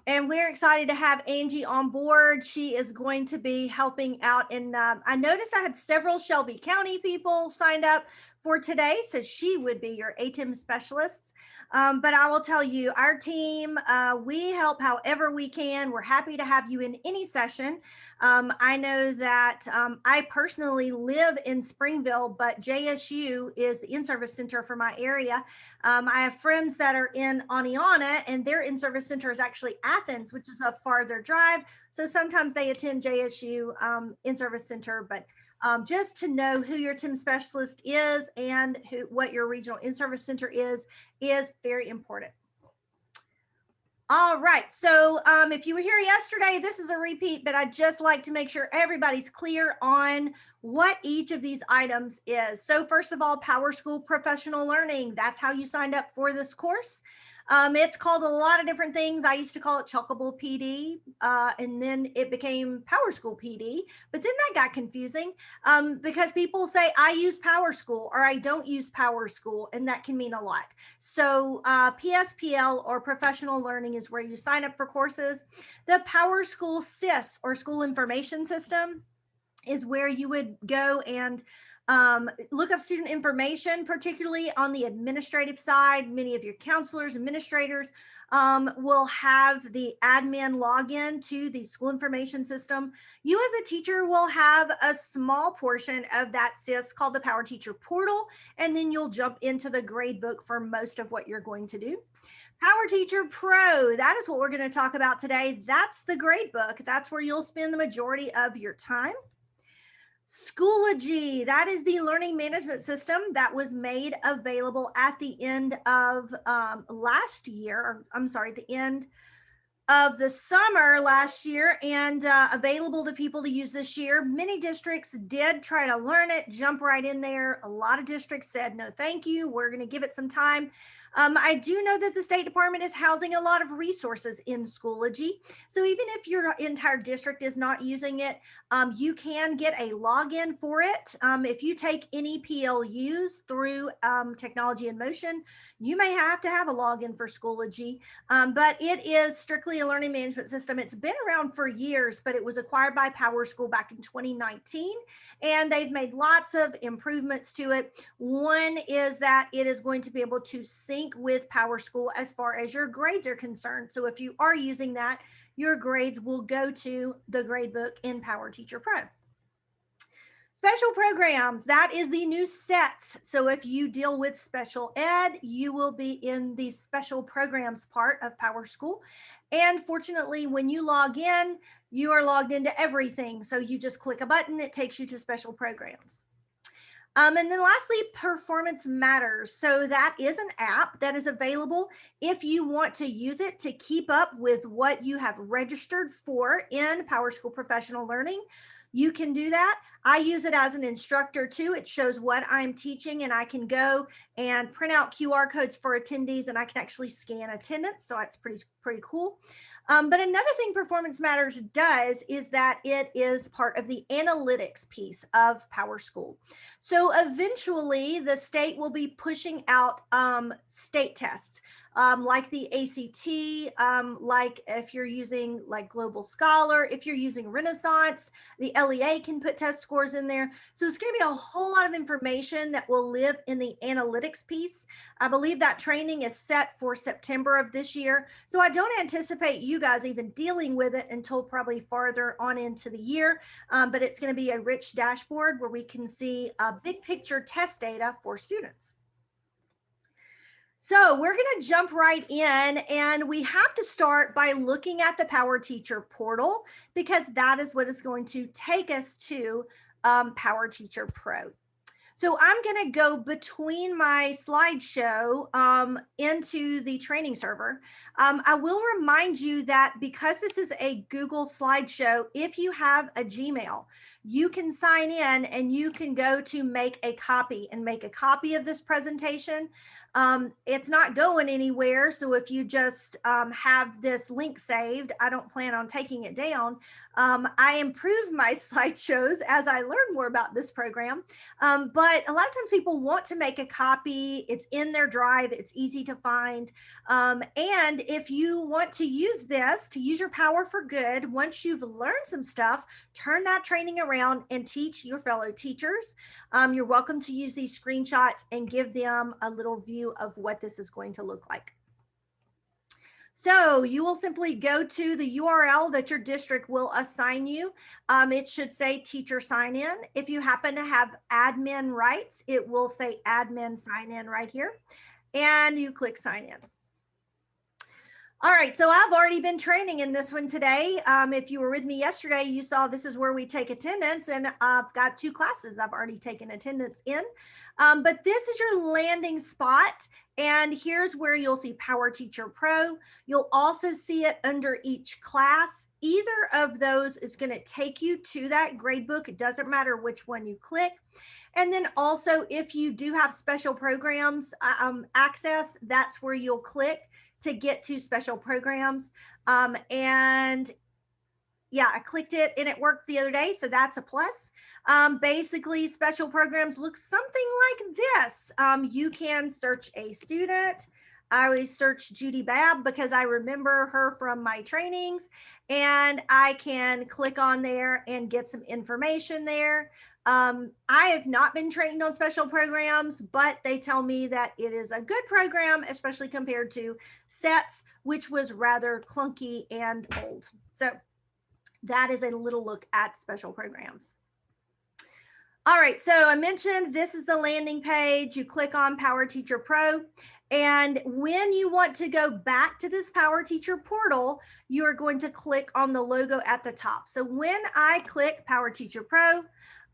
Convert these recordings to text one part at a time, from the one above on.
And we're excited to have Angie on board. She is going to be helping out. And I noticed I had several Shelby County people signed up for today, so she would be your ATIM specialists. But I will tell you, our team, we help however we can. We're happy to have you in any session. I know that I personally live in Springville, but JSU is the in-service center for my area. I have friends that are in Aniana, and their in-service center is actually Athens, which is a farther drive. So sometimes they attend JSU in-service center, but just to know who your TIM specialist is and what your regional in-service center is very important. All right, so if you were here yesterday, this is a repeat, but I'd just like to make sure everybody's clear on what each of these items is. So first of all, PowerSchool Professional Learning, that's how you signed up for this course. It's called a lot of different things. I used to call it Chuckable PD, and then it became PowerSchool PD, but then that got confusing because people say I use PowerSchool or I don't use PowerSchool, and that can mean a lot. So PSPL or Professional Learning is where you sign up for courses. The PowerSchool SIS or School Information System is where you would go and look up student information, particularly on the administrative side. Many of your counselors, administrators will have the admin login to the school information system. You as a teacher will have a small portion of that SIS called the PowerTeacher Portal, and then you'll jump into the grade book for most of what you're going to do. PowerTeacher Pro, that is what we're going to talk about today. That's the grade book. That's where you'll spend the majority of your time. Schoology, that is the learning management system that was made available at the end of last year, or I'm sorry, the end of the summer last year, and available to people to use this year. Many districts did try to learn it, jump right in there. A lot of districts said, no, thank you. We're going to give it some time. I do know that the State Department is housing a lot of resources in Schoology. So even if your entire district is not using it, you can get a login for it. If you take any PLUs through Technology in Motion, you may have to have a login for Schoology, but it is strictly a learning management system. It's been around for years, but it was acquired by PowerSchool back in 2019, and they've made lots of improvements to it. One is that it is going to be able to sync with PowerSchool as far as your grades are concerned. So if you are using that, your grades will go to the gradebook in PowerTeacher Pro. Special programs, that is the new sets. So if you deal with special ed, you will be in the special programs part of PowerSchool. And fortunately, when you log in, you are logged into everything. So you just click a button, it takes you to special programs. And then lastly, Performance Matters. So that is an app that is available if you want to use it to keep up with what you have registered for in PowerSchool Professional Learning. You can do that. I use it as an instructor too. It shows what I'm teaching, and I can go and print out QR codes for attendees, and I can actually scan attendance. So it's pretty cool. But another thing Performance Matters does is that it is part of the analytics piece of PowerSchool. So eventually the state will be pushing out state tests. Like the ACT, like if you're using like Global Scholar, if you're using Renaissance, the LEA can put test scores in there. So it's going to be a whole lot of information that will live in the analytics piece. I believe that training is set for September of this year. So I don't anticipate you guys even dealing with it until probably farther on into the year. But it's going to be a rich dashboard where we can see big picture test data for students. So we're going to jump right in, and we have to start by looking at the PowerTeacher Portal, because that is what is going to take us to PowerTeacher Pro. So I'm going to go between my slideshow into the training server. I will remind you that because this is a Google slideshow, if you have a Gmail, you can sign in and you can go to make a copy of this presentation. It's not going anywhere. So if you just have this link saved, I don't plan on taking it down. I improve my slideshows as I learn more about this program. But but a lot of times people want to make a copy. It's in their drive. It's easy to find. And if you want to use this, to use your power for good, once you've learned some stuff, turn that training around and teach your fellow teachers. You're welcome to use these screenshots and give them a little view of what this is going to look like. So you will simply go to the URL that your district will assign you. It should say teacher sign in. If you happen to have admin rights, it will say admin sign in right here. And you click sign in. All right, so I've already been training in this one today. If you were with me yesterday, you saw this is where we take attendance, and I've got 2 classes I've already taken attendance in. But this is your landing spot, and here's where you'll see PowerTeacher Pro. You'll also see it under each class. Either of those is going to take you to that gradebook. It doesn't matter which one you click. And then also, if you do have special programs access, that's where you'll click to get to special programs. And yeah, I clicked it and it worked the other day, so that's a plus. Basically, special programs look something like this. You can search a student. I always search Judy Babb because I remember her from my trainings, and I can click on there and get some information there. I have not been trained on special programs, but they tell me that it is a good program, especially compared to SETS, which was rather clunky and old. So that is a little look at special programs. All right, so I mentioned this is the landing page. You click on PowerTeacher Pro. And when you want to go back to this PowerTeacher Portal, you are going to click on the logo at the top. So when I click PowerTeacher Pro,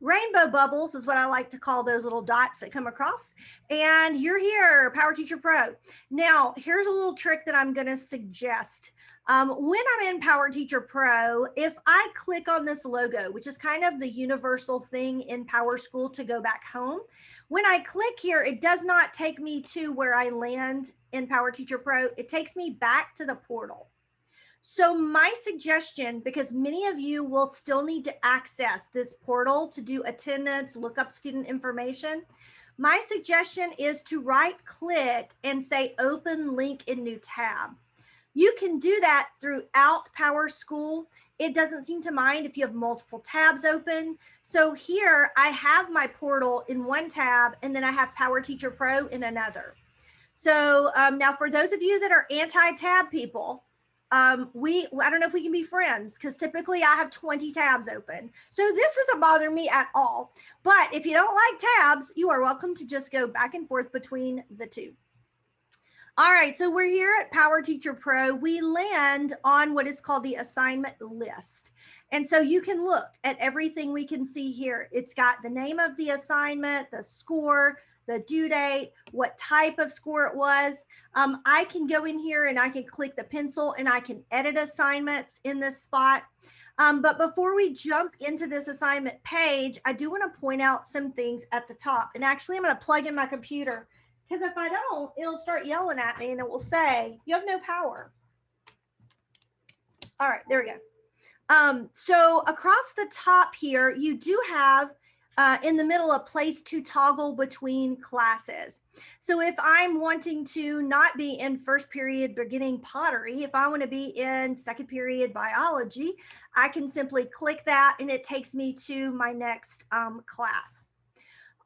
rainbow bubbles is what I like to call those little dots that come across. And you're here, PowerTeacher Pro. Now, here's a little trick that I'm going to suggest. When I'm in PowerTeacher Pro, if I click on this logo, which is kind of the universal thing in PowerSchool to go back home, when I click here, it does not take me to where I land in PowerTeacher Pro. It takes me back to the portal. So my suggestion, because many of you will still need to access this portal to do attendance, look up student information, my suggestion is to right click and say open link in new tab. You can do that throughout PowerSchool. It doesn't seem to mind if you have multiple tabs open. So here I have my portal in one tab, and then I have PowerTeacher Pro in another. So now for those of you that are anti-tab people, I don't know if we can be friends, because typically I have 20 tabs open. So this doesn't bother me at all. But if you don't like tabs, you are welcome to just go back and forth between the two. All right, so we're here at PowerTeacher Pro. We land on what is called the assignment list. And so you can look at everything we can see here. It's got the name of the assignment, the score, the due date, what type of score it was. I can go in here and I can click the pencil and I can edit assignments in this spot. But before we jump into this assignment page, I do want to point out some things at the top. And actually, I'm going to plug in my computer, because if I don't, it'll start yelling at me and it will say, you have no power. All right, there we go. So across the top here, you do have in the middle a place to toggle between classes. So if I'm wanting to not be in first period beginning pottery, if I want to be in second period biology, I can simply click that and it takes me to my next class.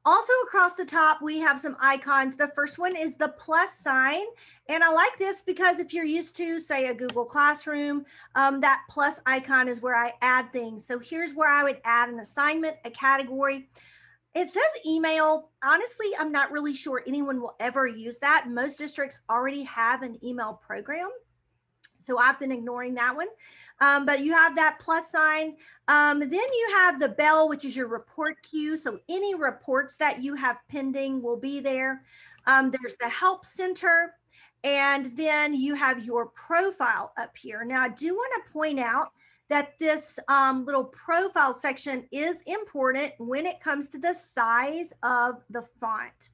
Also across the top, we have some icons. The first one is the plus sign. And I like this because if you're used to, say, a Google Classroom, that plus icon is where I add things. So here's where I would add an assignment, a category. It says email. Honestly, I'm not really sure anyone will ever use that. Most districts already have an email program, so I've been ignoring that one. But you have that plus sign. Then you have the bell, which is your report queue. So any reports that you have pending will be there. There's the help center. And then you have your profile up here. Now, I do want to point out that this little profile section is important when it comes to the size of the font.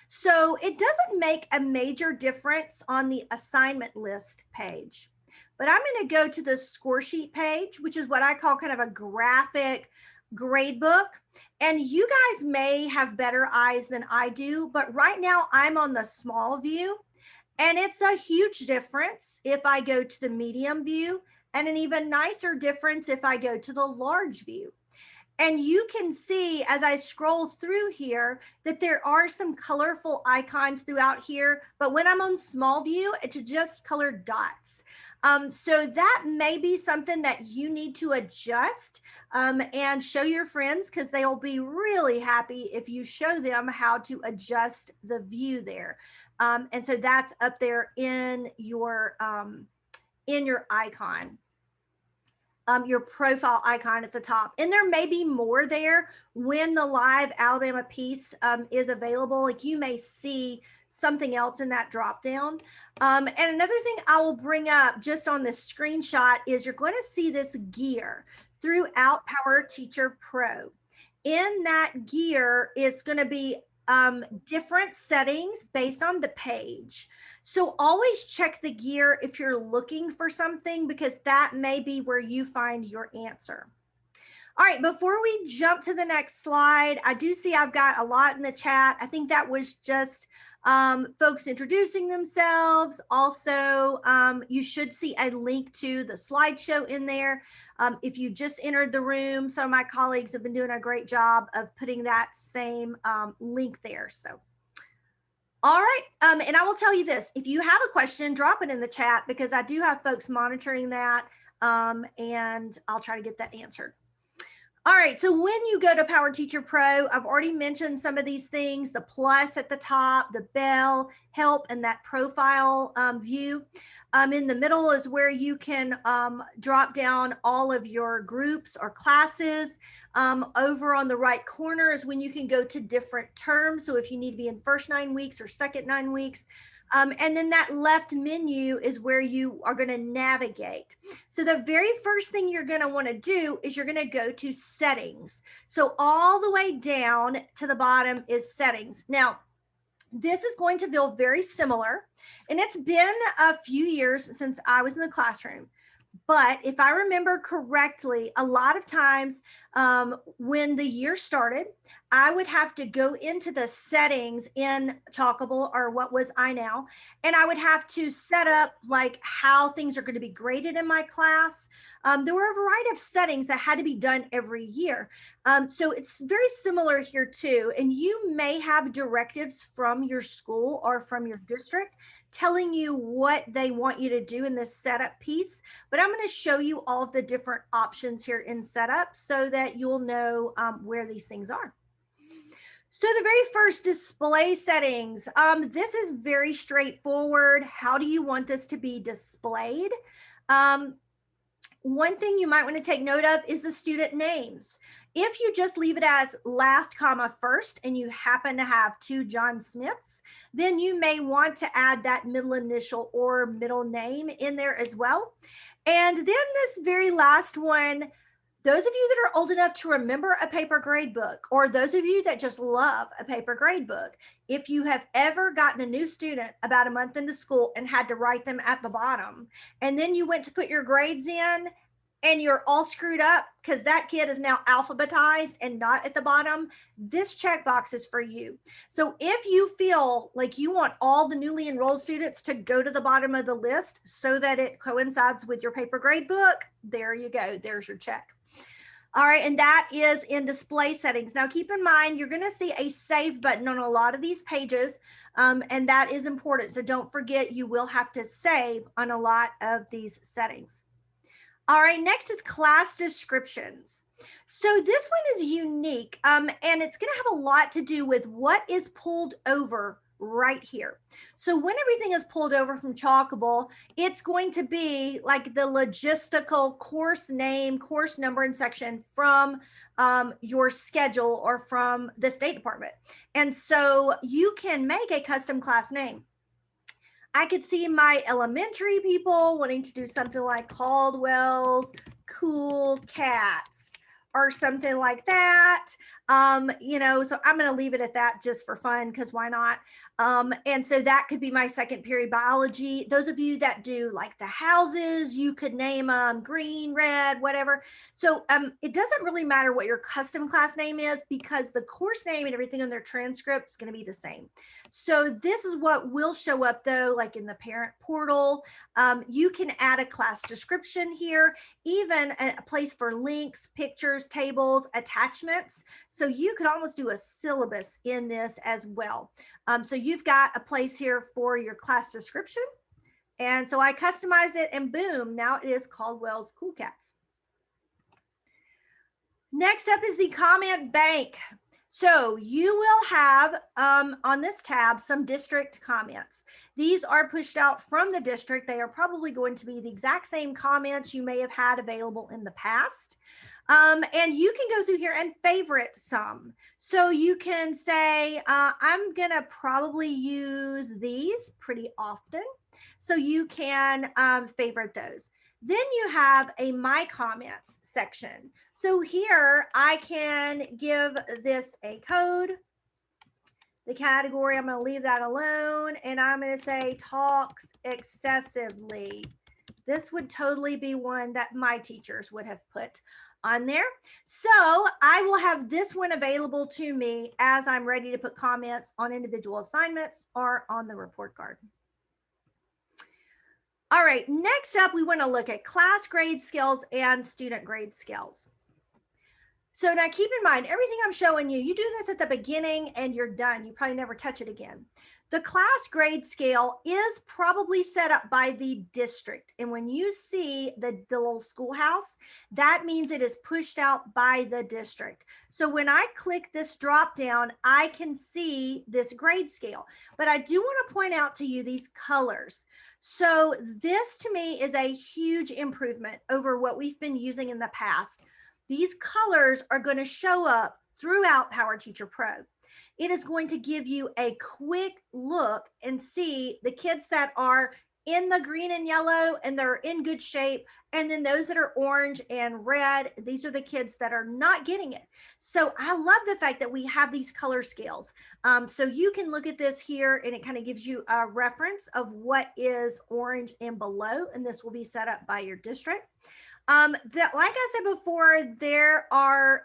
So it doesn't make a major difference on the assignment list page. But I'm going to go to the score sheet page, which is what I call kind of a graphic gradebook. And you guys may have better eyes than I do, but right now I'm on the small view, and it's a huge difference if I go to the medium view, and an even nicer difference if I go to the large view. And you can see as I scroll through here that there are some colorful icons throughout here, but when I'm on small view, it's just colored dots. So that may be something that you need to adjust and show your friends, because they will be really happy if you show them how to adjust the view there. And so that's up there in your icon. Your profile icon at the top. And there may be more there when the live Alabama piece is available. Like, you may see something else in that drop down. And another thing I will bring up just on this screenshot is you're going to see this gear throughout PowerTeacher Pro. In that gear, it's going to be different settings based on the page. So always check the gear if you're looking for something, because that may be where you find your answer. All right, before we jump to the next slide, I do see I've got a lot in the chat. I think that was just folks introducing themselves. Also, you should see a link to the slideshow in there. If you just entered the room, some of my colleagues have been doing a great job of putting that same link there. So, all right, and I will tell you this, if you have a question, drop it in the chat, because I do have folks monitoring that, and I'll try to get that answered. All right, so when you go to PowerTeacher Pro, I've already mentioned some of these things, the plus at the top, the bell, help, and that profile view. In the middle is where you can drop down all of your groups or classes. Over on the right corner is when you can go to different terms. So if you need to be in first 9 weeks or second 9 weeks. And then that left menu is where you are going to navigate. So the very first thing you're going to want to do is you're going to go to settings. So all the way down to the bottom is settings. Now, this is going to feel very similar, and it's been a few years since I was in the classroom. But if I remember correctly, a lot of times when the year started, I would have to go into the settings in Chalkable, or what was iNow, and I would have to set up like how things are going to be graded in my class. There were a variety of settings that had to be done every year. So it's very similar here too. And you may have directives from your school or from your district telling you what they want you to do in this setup piece, but I'm going to show you all of the different options here in setup so that you'll know where these things are. So the very first, display settings. This is very straightforward. How do you want this to be displayed? One thing you might want to take note of is the student names. If you just leave it as last comma first and you happen to have 2 John Smiths, then you may want to add that middle initial or middle name in there as well. And then this very last one, those of you that are old enough to remember a paper grade book, or those of you that just love a paper grade book, if you have ever gotten a new student about a month into school and had to write them at the bottom, and then you went to put your grades in and you're all screwed up because that kid is now alphabetized and not at the bottom, this checkbox is for you. So if you feel like you want all the newly enrolled students to go to the bottom of the list so that it coincides with your paper grade book, there you go, there's your check. All right, and that is in display settings. Now keep in mind, you're going to see a save button on a lot of these pages, and that is important. So don't forget, you will have to save on a lot of these settings. All right, next is class descriptions. So this one is unique, and it's going to have a lot to do with what is pulled over right here. So when everything is pulled over from Chalkable, it's going to be like the logistical course name, course number, and section from your schedule or from the State Department. And so you can make a custom class name. I could see my elementary people wanting to do something like Caldwell's Cool Cats, or something like that. You know, so I'm going to leave it at that just for fun, because why not? And so that could be my second period biology. Those of you that do like the houses, you could name them green, red, whatever. So it doesn't really matter what your custom class name is, because the course name and everything on their transcript is going to be the same. So this is what will show up though, like in the parent portal. You can add a class description here, even a place for links, pictures, tables, attachments. So you could almost do a syllabus in this as well. So you've got a place here for your class description. And so I customized it, and boom, now it is Caldwell's Cool Cats. Next up is the comment bank. So you will have on this tab some district comments. These are pushed out from the district. They are probably going to be the exact same comments you may have had available in the past. And you can go through here and favorite some. So you can say, I'm gonna probably use these pretty often. So you can favorite those. Then you have a My Comments section. So here I can give this a code. The category, I'm going to leave that alone, and I'm going to say talks excessively. This would totally be one that my teachers would have put on there. So I will have this one available to me as I'm ready to put comments on individual assignments or on the report card. All right, next up, we want to look at class grade scales and student grade scales. So now keep in mind, everything I'm showing you, you do this at the beginning and you're done. You probably never touch it again. The class grade scale is probably set up by the district. And when you see the little schoolhouse, that means it is pushed out by the district. So when I click this drop down, I can see this grade scale. But I do want to point out to you these colors. So this to me is a huge improvement over what we've been using in the past. These colors are going to show up throughout PowerTeacher Pro. It is going to give you a quick look and see the kids that are in the green and yellow and they're in good shape. And then those that are orange and red, these are the kids that are not getting it. So I love the fact that we have these color scales. So you can look at this here and it kind of gives you a reference of what is orange and below. And this will be set up by your district. That, like I said before, there are,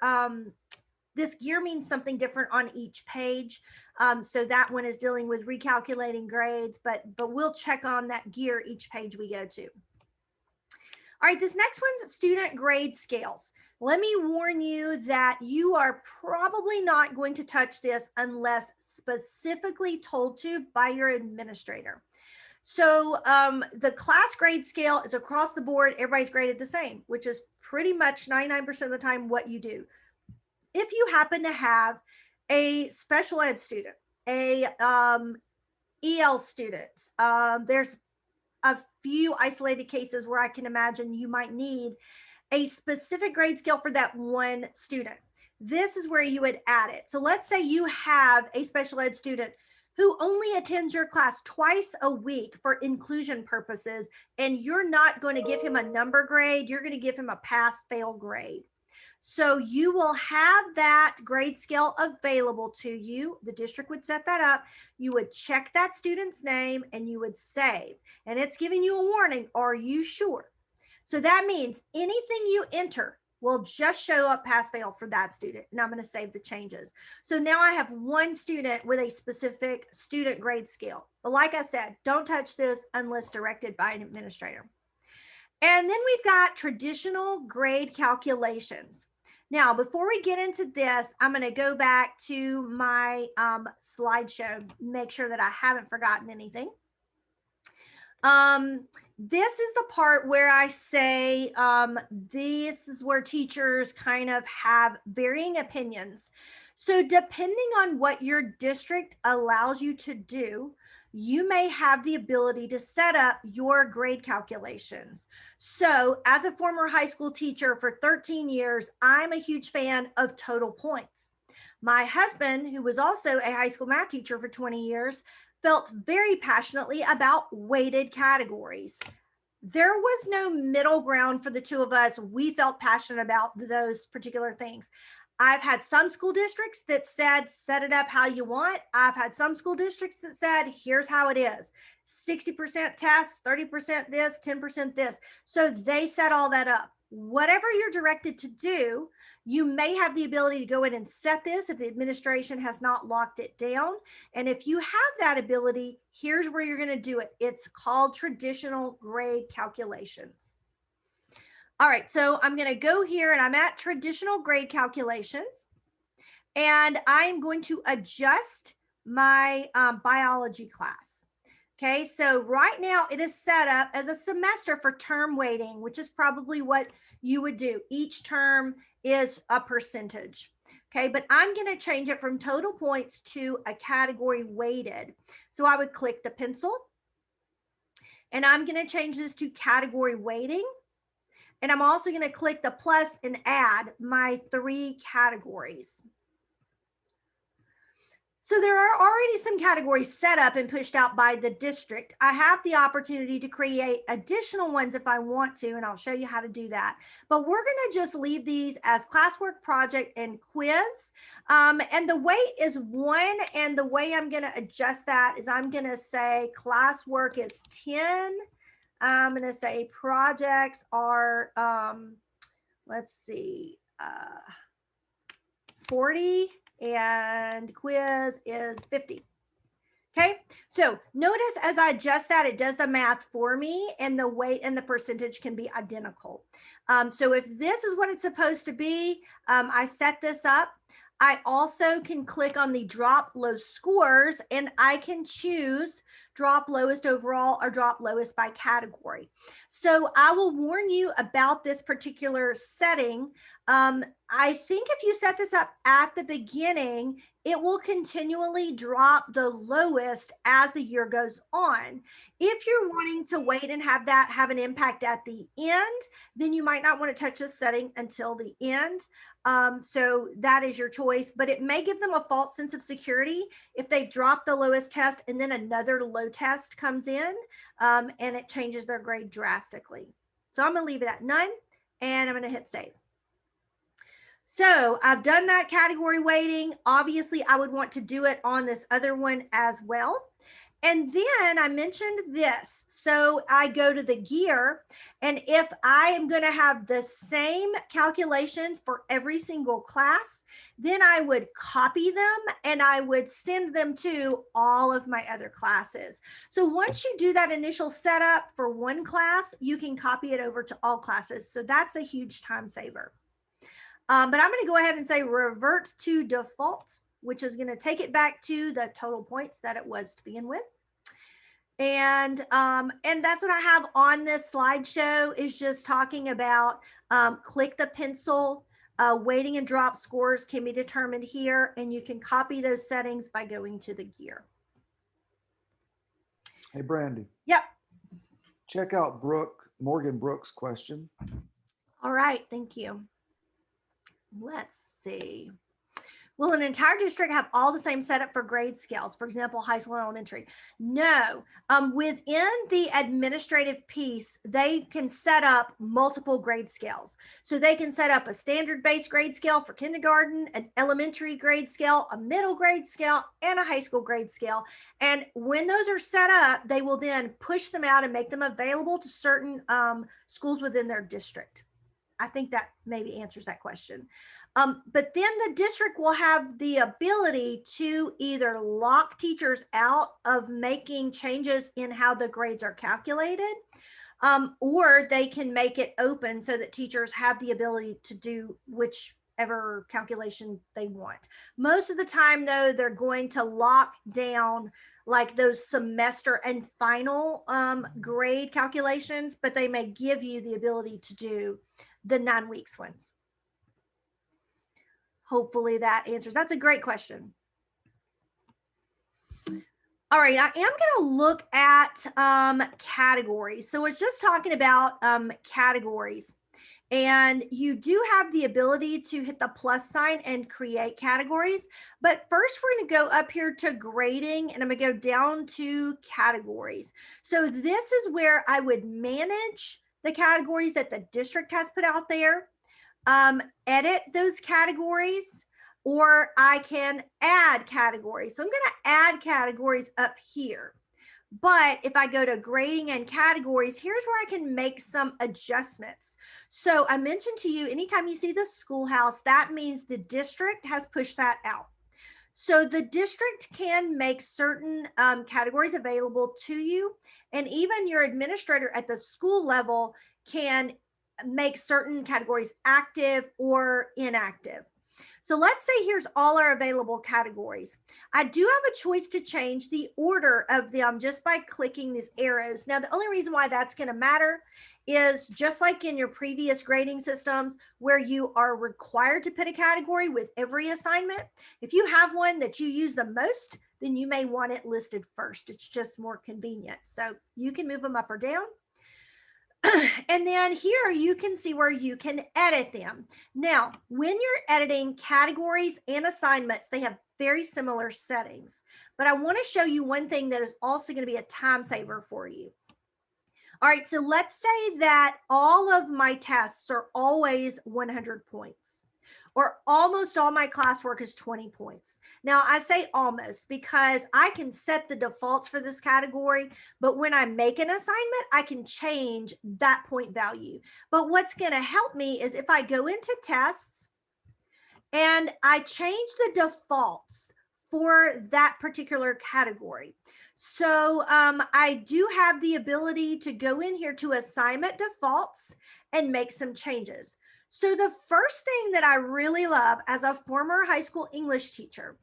this gear means something different on each page. So that one is dealing with recalculating grades, but we'll check on that gear each page we go to. All right, this next one's student grade scales. Let me warn you that you are probably not going to touch this unless specifically told to by your administrator. So the class grade scale is across the board. Everybody's graded the same, which is pretty much 99% of the time what you do. If you happen to have a special ed student, a EL student, there's a few isolated cases where I can imagine you might need a specific grade scale for that one student. This is where you would add it. So let's say you have a special ed student who only attends your class twice a week for inclusion purposes, and you're not going to give him a number grade, you're going to give him a pass-fail grade. So you will have that grade scale available to you. The district would set that up. You would check that student's name and you would save. And it's giving you a warning, are you sure? So that means anything you enter will just show up pass fail for that student. And I'm going to save the changes. So now I have one student with a specific student grade scale. But like I said, don't touch this unless directed by an administrator. And then we've got traditional grade calculations. Now, before we get into this, I'm going to go back to my slideshow, make sure that I haven't forgotten anything. This is the part where I say this is where teachers kind of have varying opinions. So depending on what your district allows you to do, you may have the ability to set up your grade calculations. So as a former high school teacher for 13 years, I'm a huge fan of total points. My husband, who was also a high school math teacher for 20 years, felt very passionately about weighted categories. There was no middle ground for the two of us. We felt passionate about those particular things. I've had some school districts that said, set it up how you want. I've had some school districts that said, here's how it is. 60% test, 30% this, 10% this. So they set all that up. Whatever you're directed to do, you may have the ability to go in and set this if the administration has not locked it down. And if you have that ability, here's where you're going to do it. It's called traditional grade calculations. All right, so I'm going to go here and I'm at traditional grade calculations, and I'm going to adjust my biology class. Okay, so right now it is set up as a semester for term weighting, which is probably what you would do. Each term is a percentage. Okay, but I'm going to change it from total points to a category weighted. So I would click the pencil, and I'm going to change this to category weighting. And I'm also going to click the plus and add my 3 categories. So there are already some categories set up and pushed out by the district. I have the opportunity to create additional ones if I want to, and I'll show you how to do that. But we're going to just leave these as classwork, project, and quiz. And the weight is 1. And the way I'm going to adjust that is I'm going to say classwork is 10. I'm going to say projects are, let's see, 40. And quiz is 50. Okay, so notice as I adjust that, it does the math for me, and the weight and the percentage can be identical. So if this is what it's supposed to be, I set this up. I also can click on the drop low scores, and I can choose drop lowest overall or drop lowest by category. So I will warn you about this particular setting. I think if you set this up at the beginning, it will continually drop the lowest as the year goes on. If you're wanting to wait and have that have an impact at the end, then you might not want to touch this setting until the end. So that is your choice, but it may give them a false sense of security if they've dropped the lowest test and then another low test comes in, and it changes their grade drastically. So I'm going to leave it at none, and I'm going to hit save. So I've done that category weighting. Obviously, I would want to do it on this other one as well. And then I mentioned this. So I go to the gear, and if I am going to have the same calculations for every single class, then I would copy them and I would send them to all of my other classes. So once you do that initial setup for one class, you can copy it over to all classes. So that's a huge time saver. But I'm going to go ahead and say revert to default, which is going to take it back to the total points that it was to begin with. And that's what I have on this slideshow, is just talking about click the pencil, weighting and drop scores can be determined here, and you can copy those settings by going to the gear. Hey, Brandy. Yep. Check out Morgan Brooks' question. All right, thank you. Let's see. Will an entire district have all the same setup for grade scales? For example, high school and elementary? No. Within the administrative piece, they can set up multiple grade scales. So they can set up a standard-based grade scale for kindergarten, an elementary grade scale, a middle grade scale, and a high school grade scale. And when those are set up, they will then push them out and make them available to certain schools within their district. I think that maybe answers that question. But then the district will have the ability to either lock teachers out of making changes in how the grades are calculated, or they can make it open so that teachers have the ability to do whichever calculation they want. Most of the time, though, they're going to lock down like those semester and final grade calculations, but they may give you the ability to do the 9 weeks ones. Hopefully that answers. That's a great question. All right, I am going to look at categories. So we're just talking about categories. And you do have the ability to hit the plus sign and create categories. But first, we're going to go up here to grading, and I'm going to go down to categories. So this is where I would manage the categories that the district has put out there, edit those categories, or I can add categories. So I'm going to add categories up here. But if I go to grading and categories, here's where I can make some adjustments. So I mentioned to you, anytime you see the schoolhouse, that means the district has pushed that out. So the district can make certain categories available to you, and even your administrator at the school level can make certain categories active or inactive. So let's say here's all our available categories. I do have a choice to change the order of them just by clicking these arrows. Now, the only reason why that's going to matter is just like in your previous grading systems where you are required to put a category with every assignment. If you have one that you use the most, then you may want it listed first. It's just more convenient. So you can move them up or down. And then here you can see where you can edit them. Now, when you're editing categories and assignments, they have very similar settings. But I want to show you one thing that is also going to be a time saver for you. All right, so let's say that all of my tests are always 100 points, or almost all my classwork is 20 points. Now, I say almost because I can set the defaults for this category, but when I make an assignment, I can change that point value. But what's going to help me is if I go into tests and I change the defaults for that particular category. So I do have the ability to go in here to assignment defaults and make some changes. So the first thing that I really love as a former high school English teacher,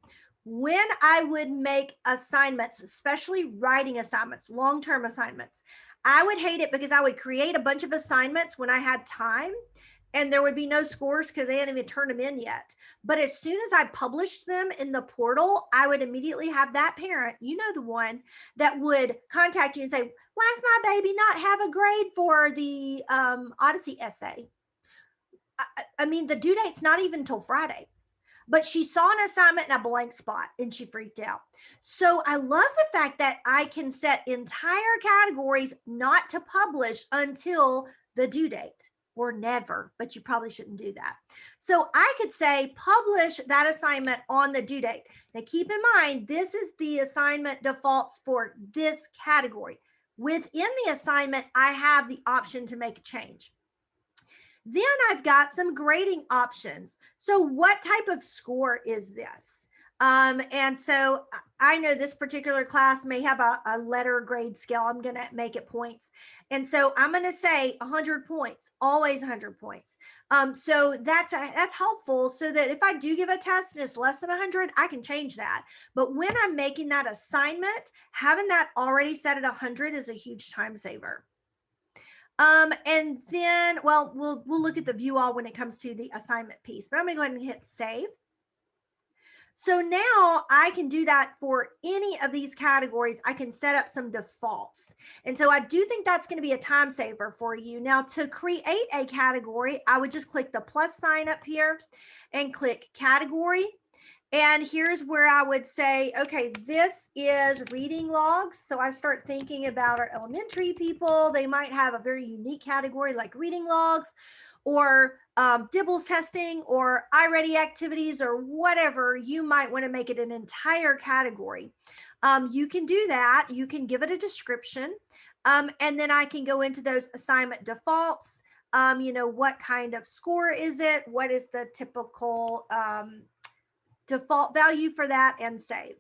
when I would make assignments, especially writing assignments, long-term assignments, I would hate it because I would create a bunch of assignments when I had time and there would be no scores because they hadn't even turned them in yet. But as soon as I published them in the portal, I would immediately have that parent, you know, the one that would contact you and say, why does my baby not have a grade for the Odyssey essay? I mean, the due date's not even until Friday, but she saw an assignment in a blank spot and she freaked out. So I love the fact that I can set entire categories not to publish until the due date, or never, but you probably shouldn't do that. So I could say publish that assignment on the due date. Now keep in mind, this is the assignment defaults for this category. Within the assignment, I have the option to make a change. Then I've got some grading options. So what type of score is this? And so I know this particular class may have a letter grade scale. I'm going to make it points. And so I'm going to say 100 points, always 100 points. So that's helpful so that if I do give a test and it's less than 100, I can change that. But when I'm making that assignment, having that already set at 100 is a huge time saver. And then, well, we'll look at the view all when it comes to the assignment piece, but I'm going to go ahead and hit save. So now I can do that for any of these categories. I can set up some defaults. And so I do think that's going to be a time saver for you. Now to create a category, I would just click the plus sign up here and click category. And here's where I would say, okay, this is reading logs. So I start thinking about our elementary people. They might have a very unique category like reading logs or Dibbles testing or iReady activities or whatever. You might want to make it an entire category. You can do that. You can give it a description. And then I can go into those assignment defaults. You know, what kind of score is it? What is the typical default value for that, and save.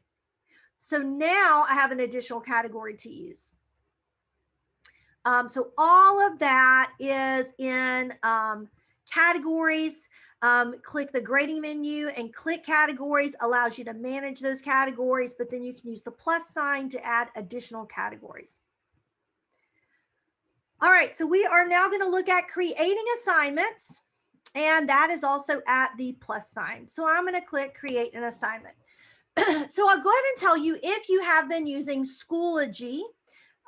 So now I have an additional category to use. So all of that is in categories. Click the grading menu and click categories, allows you to manage those categories, but then you can use the plus sign to add additional categories. All right, so we are now going to look at creating assignments. And that is also at the plus sign. So I'm going to click create an assignment. So I'll go ahead and tell you, if you have been using Schoology,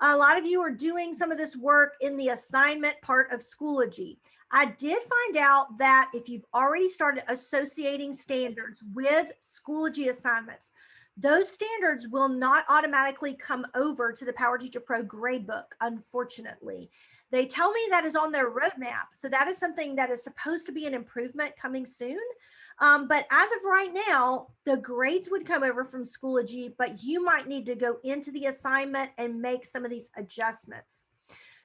A lot of you are doing some of this work in the assignment part of Schoology. I did find out that if you've already started associating standards with Schoology assignments, those standards will not automatically come over to the PowerTeacher Pro gradebook, unfortunately. They tell me that is on their roadmap. So that is something that is supposed to be an improvement coming soon. But as of right now, the grades would come over from Schoology, but you might need to go into the assignment and make some of these adjustments.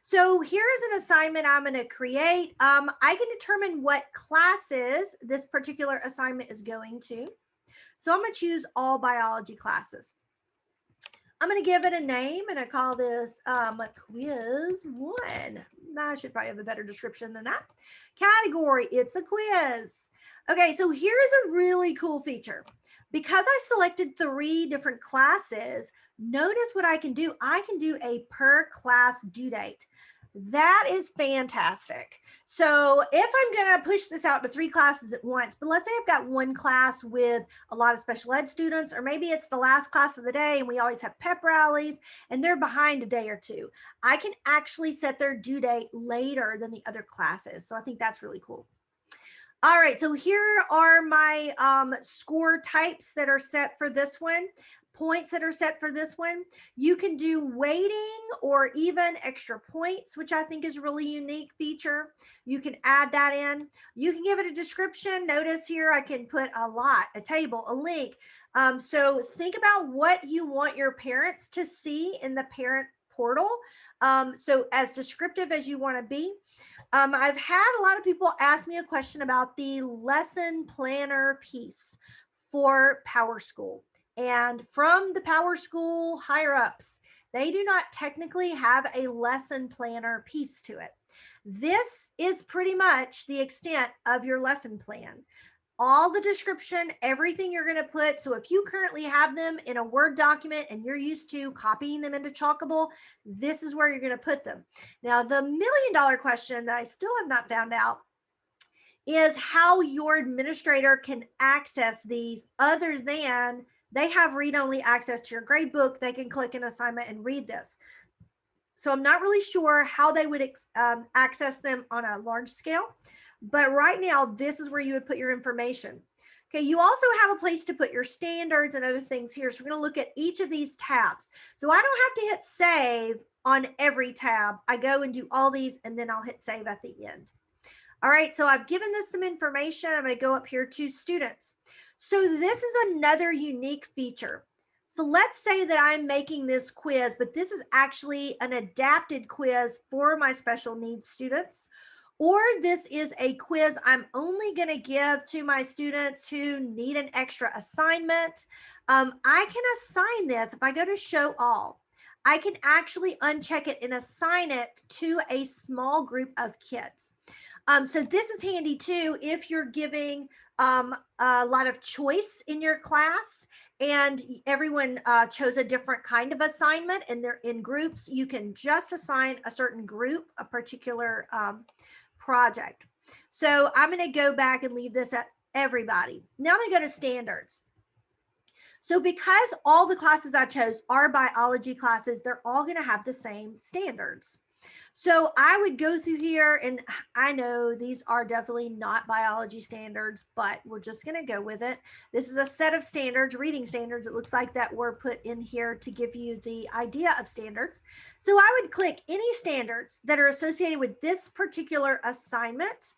So here is an assignment I'm going to create. I can determine what classes this particular assignment is going to. So I'm going to choose all biology classes. I'm going to give it a name and I call this quiz 1. I should probably have a better description than that. Category, it's a quiz. Okay, so here is a really cool feature. Because I selected 3 different classes, notice what I can do. I can do a per class due date. That is fantastic. So if I'm going to push this out to 3 classes at once, but let's say I've got one class with a lot of special ed students, or maybe it's the last class of the day and we always have pep rallies and they're behind a day or 2, I can actually set their due date later than the other classes. So I think that's really cool. All right, so here are my score types that are set for this one, points that are set for this one. You can do weighting or even extra points, which I think is a really unique feature. You can add that in. You can give it a description. Notice here I can put a lot, a table, a link. So think about what you want your parents to see in the parent portal. So as descriptive as you want to be. I've had a lot of people ask me a question about the lesson planner piece for PowerSchool. And from the PowerSchool higher ups, they do not technically have a lesson planner piece to it. This is pretty much the extent of your lesson plan. All the description, everything you're going to put. So if you currently have them in a Word document and you're used to copying them into Chalkable, this is where you're going to put them. Now, the $1 million question that I still have not found out is how your administrator can access these other than they have read-only access to your gradebook. They can click an assignment and read this. So I'm not really sure how they would access them on a large scale. But right now, this is where you would put your information. Okay, you also have a place to put your standards and other things here. So we're going to look at each of these tabs. So I don't have to hit save on every tab. I go and do all these, and then I'll hit save at the end. All right, so I've given this some information. I'm going to go up here to students. So this is another unique feature. So let's say that I'm making this quiz, but this is actually an adapted quiz for my special needs students. Or this is a quiz I'm only going to give to my students who need an extra assignment. I can assign this. If I go to show all, I can actually uncheck it and assign it to a small group of kids. So this is handy too if you're giving a lot of choice in your class and everyone chose a different kind of assignment and they're in groups. You can just assign a certain group a particular project. So I'm going to go back and leave this at everybody. Now I'm going to go to standards. So because all the classes I chose are biology classes, they're all going to have the same standards. So I would go through here, and I know these are definitely not biology standards, but we're just going to go with it. This is a set of standards, reading standards. It looks like that were put in here to give you the idea of standards. So I would click any standards that are associated with this particular assignment.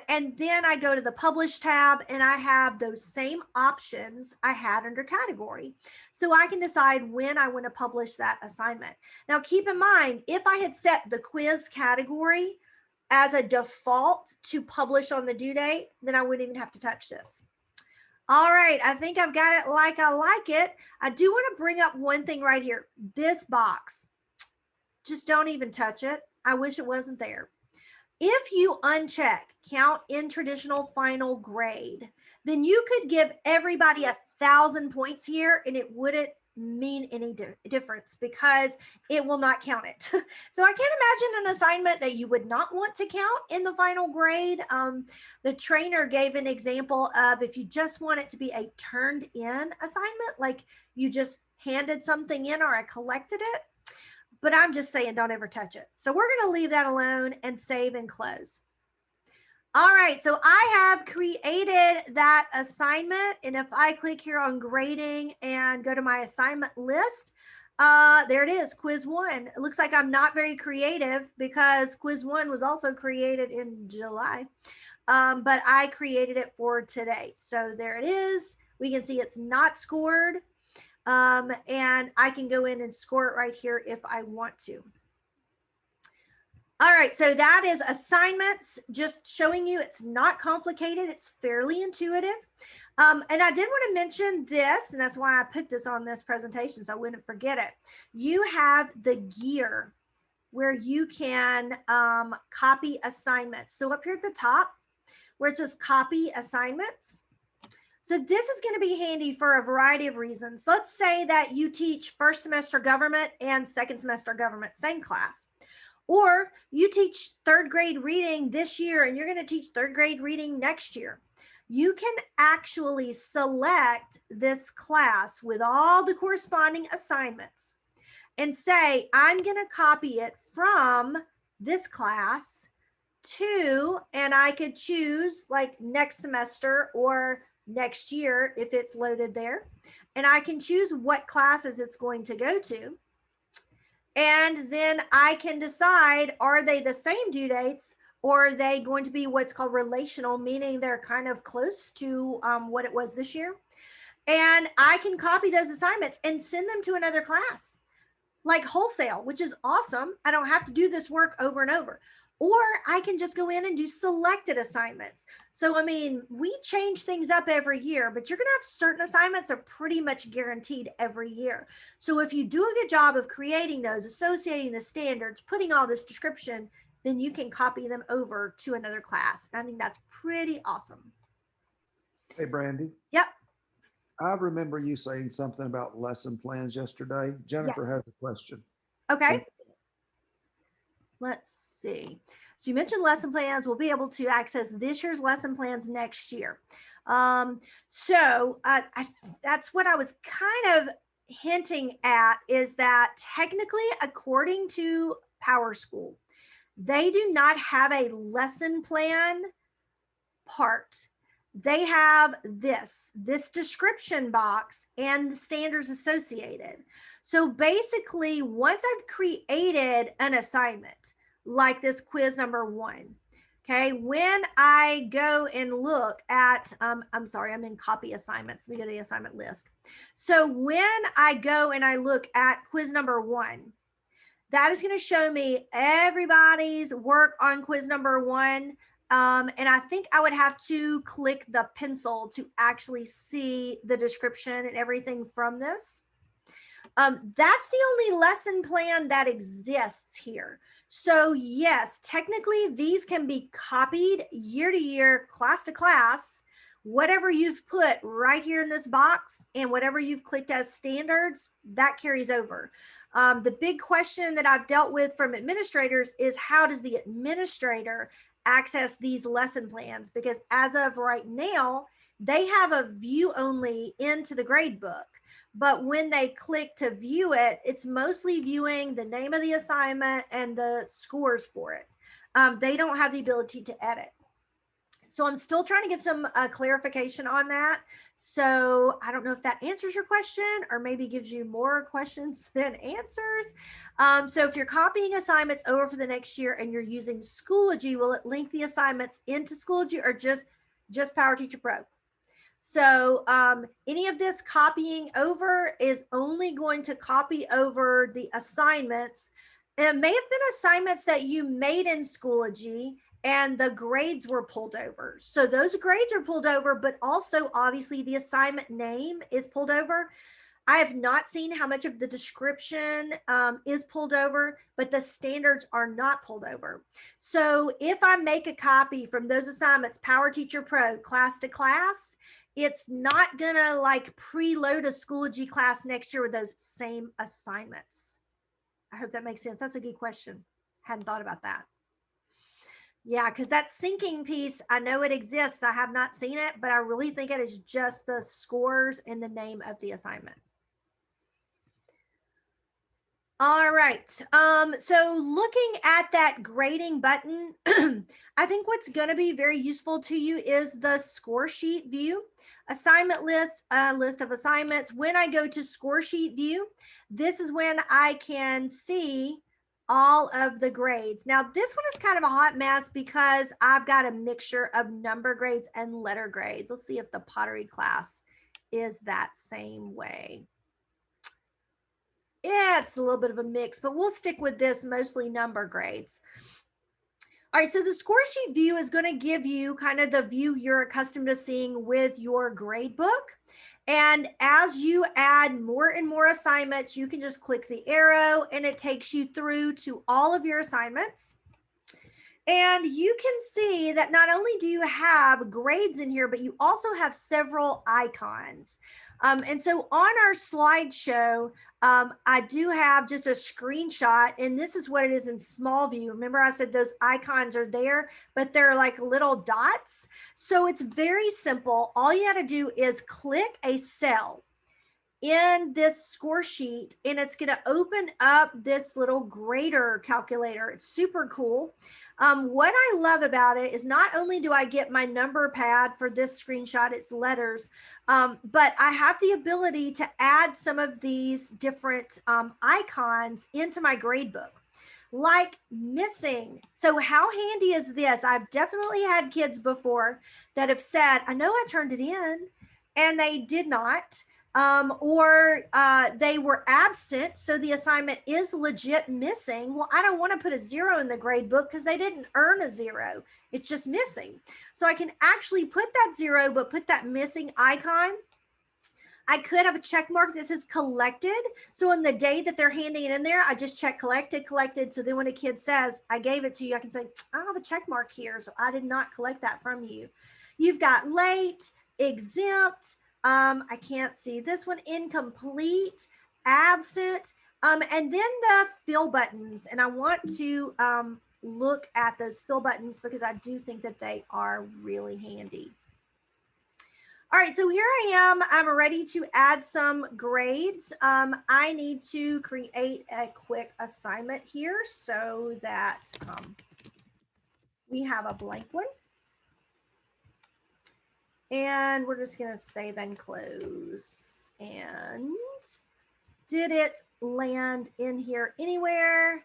And then I go to the Publish tab and I have those same options I had under category. So I can decide when I want to publish that assignment. Now, keep in mind, if I had set the quiz category as a default to publish on the due date, then I wouldn't even have to touch this. All right, I think I've got it like I like it. I do want to bring up one thing right here. This box, just don't even touch it. I wish it wasn't there. If you uncheck count in traditional final grade, then you could give everybody 1,000 points here and it wouldn't mean any difference because it will not count it. So I can't imagine an assignment that you would not want to count in the final grade. The trainer gave an example of if you just want it to be a turned in assignment, like you just handed something in or I collected it. but I'm just saying don't ever touch it. So we're going to leave that alone and save and close. All right, so I have created that assignment, and if I click here on grading and go to my assignment list, there it is, quiz 1. It looks like I'm not very creative because quiz 1 was also created in July, but I created it for today. So there it is. We can see it's not scored, and I can go in and score it right here if I want to. All right, so that is assignments, just showing you it's not complicated. It's fairly intuitive. And I did want to mention this, and that's why I put this on this presentation so I wouldn't forget it. You have the gear where you can copy assignments. So up here at the top, where it says copy assignments. So this is going to be handy for a variety of reasons. Let's say that you teach first semester government and second semester government, same class. Or you teach third grade reading this year and you're going to teach third grade reading next year. You can actually select this class with all the corresponding assignments and say, I'm going to copy it from this class to, and I could choose like next semester or next year if it's loaded there. And I can choose what classes it's going to go to. And then I can decide, are they the same due dates or are they going to be what's called relational, meaning they're kind of close to what it was this year. And I can copy those assignments and send them to another class, like wholesale, which is awesome. I don't have to do this work over and over. Or I can just go in and do selected assignments. So, I mean, we change things up every year, but you're going to have certain assignments are pretty much guaranteed every year. So if you do a good job of creating those, associating the standards, putting all this description, then you can copy them over to another class. And I think that's pretty awesome. Hey, Brandy. Yep. I remember you saying something about lesson plans yesterday. Jennifer Yes. has a question. Okay. Let's see. So you mentioned lesson plans. We'll be able to access this year's lesson plans next year. So that's what I was kind of hinting at, is that technically, according to PowerSchool, they do not have a lesson plan part. They have this description box and the standards associated. So basically, once I've created an assignment like this quiz number 1, okay, when I go and look at, I'm sorry, I'm in copy assignments. Let me go to the assignment list. So when I go and I look at quiz number 1, that is going to show me everybody's work on quiz number 1. And I think I would have to click the pencil to actually see the description and everything from this. That's the only lesson plan that exists here. So yes, technically these can be copied year to year, class to class, whatever you've put right here in this box and whatever you've clicked as standards, that carries over. The big question that I've dealt with from administrators is, how does the administrator access these lesson plans? Because as of right now, they have a view only into the grade book. But when they click to view it, it's mostly viewing the name of the assignment and the scores for it. They don't have the ability to edit. So I'm still trying to get some clarification on that. So I don't know if that answers your question or maybe gives you more questions than answers. So if you're copying assignments over for the next year and you're using Schoology, will it link the assignments into Schoology or just PowerTeacher Pro? So any of this copying over is only going to copy over the assignments. It may have been assignments that you made in Schoology and the grades were pulled over. So those grades are pulled over, but also obviously the assignment name is pulled over. I have not seen how much of the description is pulled over, but the standards are not pulled over. So if I make a copy from those assignments, PowerTeacher Pro, class to class, it's not gonna like preload a Schoology class next year with those same assignments. I hope that makes sense. That's a good question. Hadn't thought about that. Yeah, because that syncing piece, I know it exists. I have not seen it, but I really think it is just the scores and the name of the assignment. All right. So looking at that grading button, I think what's going to be very useful to you is the score sheet view, assignment list, a list of assignments. When I go to score sheet view, this is when I can see all of the grades. Now, this one is kind of a hot mess because I've got a mixture of number grades and letter grades. Let's see if the pottery class is that same way. Yeah, it's a little bit of a mix, but we'll stick with this mostly number grades. All right, so the score sheet view is going to give you kind of the view you're accustomed to seeing with your grade book. And as you add more and more assignments, you can just click the arrow and it takes you through to all of your assignments. And you can see that not only do you have grades in here, but you also have several icons. And so on our slideshow, I do have just a screenshot, and this is what it is in small view. Remember I said those icons are there, but they're like little dots. So it's very simple. All you got to do is click a cell in this score sheet, and it's going to open up this little grader calculator. It's super cool. What I love about it is not only do I get my number pad for this screenshot, it's letters, but I have the ability to add some of these different icons into my grade book, like missing. So how handy is this? I've definitely had kids before that have said, I know I turned it in, and they did not. Or they were absent, so the assignment is legit missing. Well, I don't want to put a 0 in the grade book because they didn't earn a 0. It's just missing. So I can actually put that 0, but put that missing icon. I could have a check mark that says collected. So on the day that they're handing it in there, I just check collected. So then when a kid says, I gave it to you, I can say, I don't have a check mark here, so I did not collect that from you. You've got late, exempt, I can't see this one, incomplete, absent, and then the fill buttons. And I want to look at those fill buttons because I do think that they are really handy. All right, so here I am. I'm ready to add some grades. I need to create a quick assignment here so that we have a blank one. And we're just going to save and close. And did it land in here anywhere?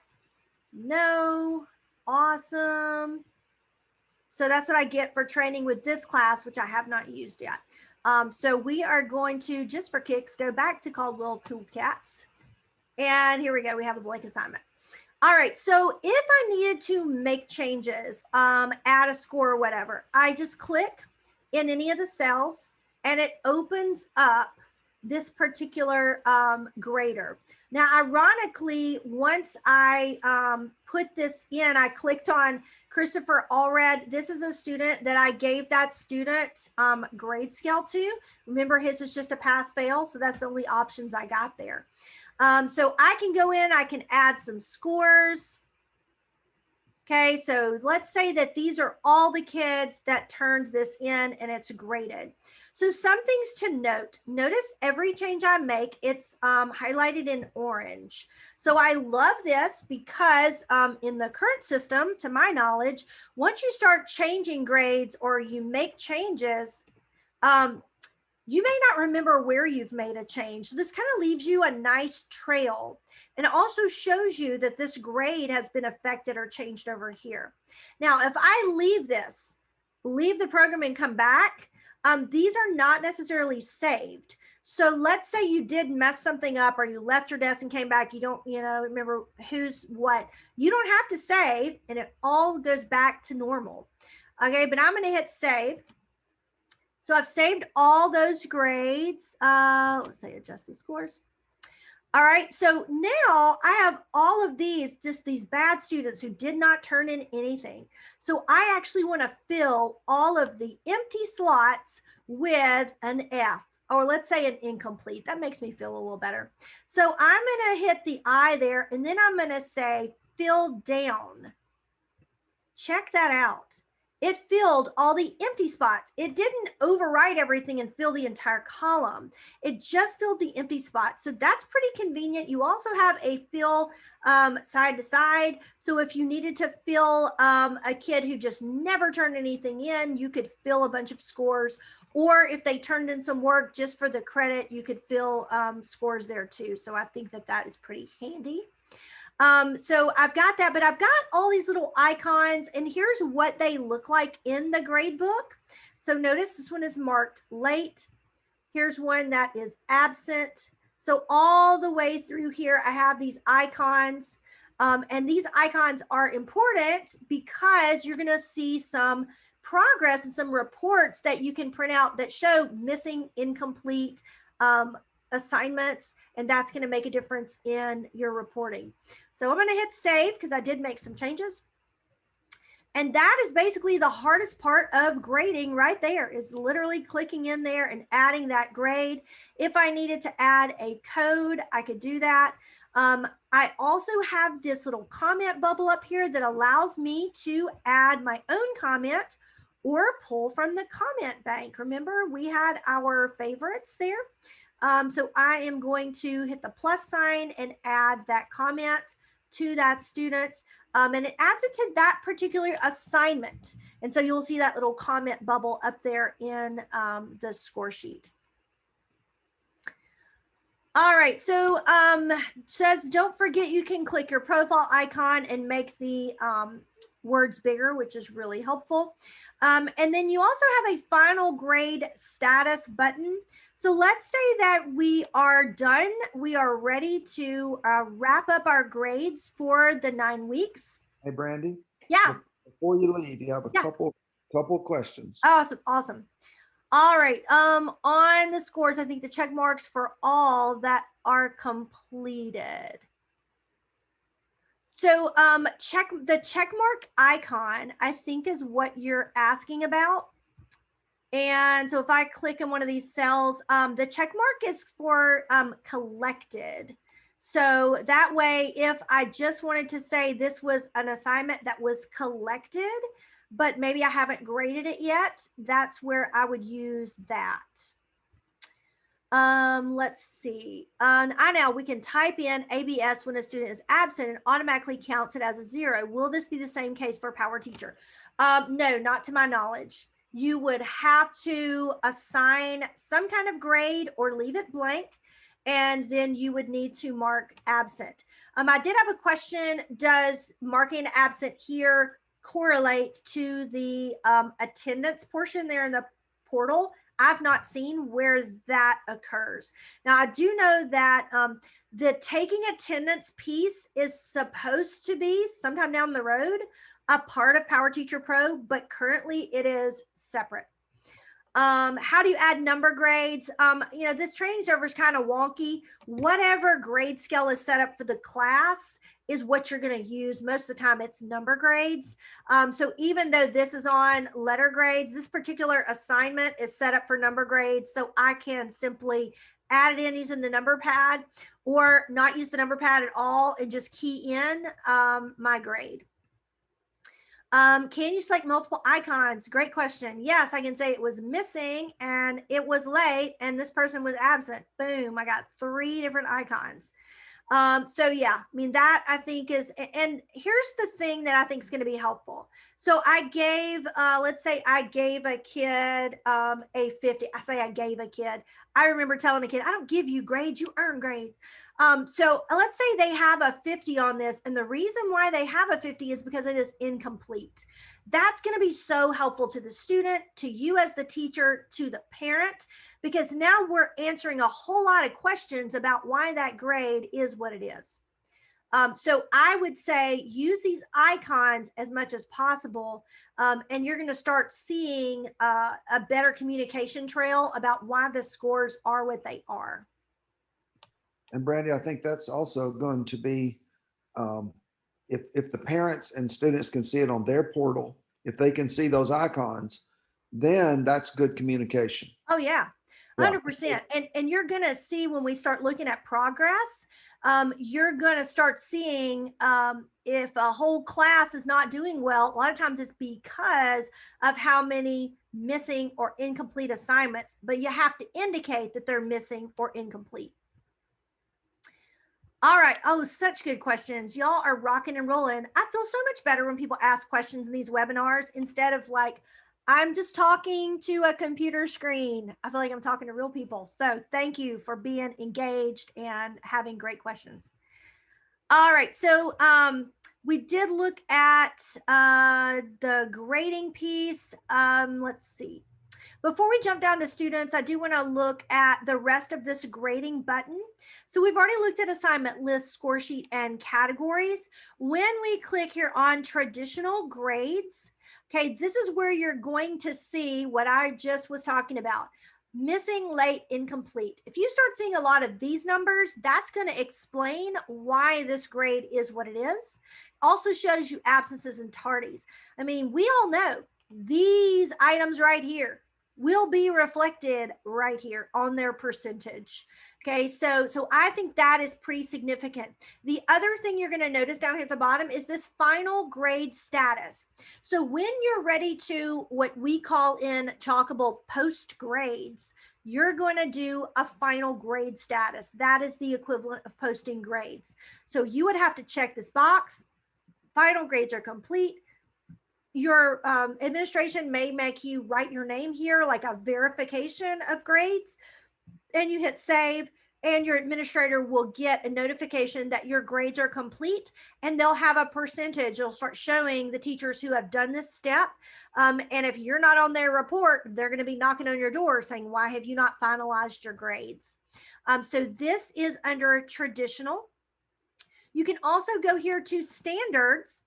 No. Awesome. So that's what I get for training with this class, which I have not used yet. So we are going to, just for kicks, go back to Caldwell Cool Cats. And here we go. We have a blank assignment. All right. So if I needed to make changes, add a score or whatever, I just click in any of the cells and it opens up this particular grader. Now, ironically, once I put this in, I clicked on Christopher Allred. This is a student that I gave that student grade scale to. Remember, his was just a pass fail, so that's the only options I got there. So I can go in, I can add some scores. Okay, so let's say that these are all the kids that turned this in and it's graded. So some things to note. Notice every change I make, it's highlighted in orange. So I love this because in the current system, to my knowledge, once you start changing grades or you make changes, you may not remember where you've made a change. So this kind of leaves you a nice trail. And it also shows you that this grade has been affected or changed over here. Now, if I leave this, leave the program and come back, these are not necessarily saved. So let's say you did mess something up or you left your desk and came back, you don't, remember who's what. You don't have to save and it all goes back to normal. Okay, but I'm going to hit save. So I've saved all those grades. Let's say adjusted scores. All right, so now I have all of these, just these bad students who did not turn in anything. So I actually want to fill all of the empty slots with an F, or let's say an incomplete. That makes me feel a little better. So I'm going to hit the I there, and then I'm going to say fill down. Check that out. it filled all the empty spots. It didn't overwrite everything and fill the entire column. It just filled the empty spots. So that's pretty convenient. You also have a fill side to side. So if you needed to fill a kid who just never turned anything in, you could fill a bunch of scores. Or if they turned in some work just for the credit, you could fill scores there too. So I think that that is pretty handy. So I've got that, but I've got all these little icons, and here's what they look like in the grade book. So notice this one is marked late. Here's one that is absent. So all the way through here, I have these icons. And these icons are important because you're going to see some progress and some reports that you can print out that show missing, incomplete assignments, and that's going to make a difference in your reporting. So I'm going to hit save because I did make some changes. And that is basically the hardest part of grading right there, is literally clicking in there and adding that grade. If I needed to add a code, I could do that. I also have this little comment bubble up here that allows me to add my own comment or pull from the comment bank. Remember, we had our favorites there. So I am going to hit the plus sign and add that comment to that student. And it adds it to that particular assignment. And so you'll see that little comment bubble up there in the score sheet. All right, so says don't forget you can click your profile icon and make the words bigger, which is really helpful. And then you also have a final grade status button. So let's say that we are done. We are ready to wrap up our grades for the 9 weeks. Hey, Brandy. Yeah. Before you leave, you have a couple questions. Awesome. All right. On the scores, I think the check marks for all that are completed. So the check mark icon, I think, is what you're asking about. And so if I click in one of these cells, the check mark is for collected. So that way, if I just wanted to say this was an assignment that was collected, but maybe I haven't graded it yet, that's where I would use that. Let's see. I know we can type in ABS when a student is absent and automatically counts it as a 0. Will this be the same case for PowerTeacher? No, not to my knowledge. You would have to assign some kind of grade or leave it blank, and then you would need to mark absent. I did have a question. Does marking absent here correlate to the attendance portion there in the portal? I've not seen where that occurs. Now, I do know that the taking attendance piece is supposed to be sometime down the road a part of PowerTeacher Pro, but currently it is separate. How do you add number grades? This training server is kind of wonky. Whatever grade scale is set up for the class is what you're going to use. Most of the time it's number grades. So even though this is on letter grades, this particular assignment is set up for number grades. So I can simply add it in using the number pad, or not use the number pad at all and just key in my grade. Can you select multiple icons? Great question. Yes, I can say it was missing and it was late and this person was absent. Boom, I got 3 different icons. So yeah, I mean, that I think is, and here's the thing that I think is going to be helpful. So I gave, let's say I gave a kid a 50. I say I gave a kid. I remember telling a kid, I don't give you grades, you earn grades. So let's say they have a 50 on this, and the reason why they have a 50 is because it is incomplete. That's going to be so helpful to the student, to you as the teacher, to the parent, because now we're answering a whole lot of questions about why that grade is what it is. So I would say use these icons as much as possible, and you're going to start seeing a better communication trail about why the scores are what they are. And Brandy, I think that's also going to be, if the parents and students can see it on their portal, if they can see those icons, then that's good communication. Oh yeah. Yeah. 100%. And you're going to see when we start looking at progress, you're going to start seeing if a whole class is not doing well, a lot of times it's because of how many missing or incomplete assignments, but you have to indicate that they're missing or incomplete. All right. Oh, such good questions. Y'all are rocking and rolling. I feel so much better when people ask questions in these webinars instead of like, I'm just talking to a computer screen. I feel like I'm talking to real people. So thank you for being engaged and having great questions. All right. So we did look at the grading piece. Let's see. Before we jump down to students, I do want to look at the rest of this grading button. So we've already looked at assignment list, score sheet, and categories. When we click here on traditional grades, okay, this is where you're going to see what I just was talking about. Missing, late, incomplete. If you start seeing a lot of these numbers, that's going to explain why this grade is what it is. Also shows you absences and tardies. I mean, we all know these items right here will be reflected right here on their percentage. Okay, so I think that is pretty significant. The other thing you're going to notice down here at the bottom is this final grade status. So when you're ready to what we call in Chalkable post grades, you're going to do a final grade status. That is the equivalent of posting grades. So you would have to check this box. Final grades are complete. Your administration may make you write your name here, like a verification of grades, and you hit save, and your administrator will get a notification that your grades are complete, and they'll have a percentage. It'll start showing the teachers who have done this step. And if you're not on their report, they're going to be knocking on your door saying, why have you not finalized your grades? So this is under traditional. You can also go here to standards.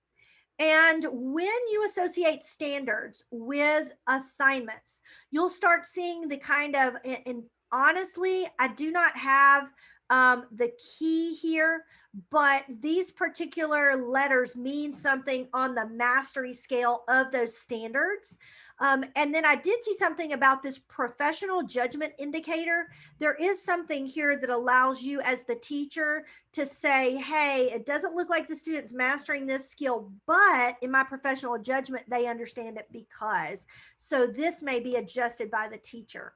And when you associate standards with assignments, you'll start seeing the kind of, and honestly, I do not have the key here, but these particular letters mean something on the mastery scale of those standards. And then I did see something about this professional judgment indicator. There is something here that allows you as the teacher to say, hey, it doesn't look like the student's mastering this skill, but in my professional judgment, they understand it because. So this may be adjusted by the teacher.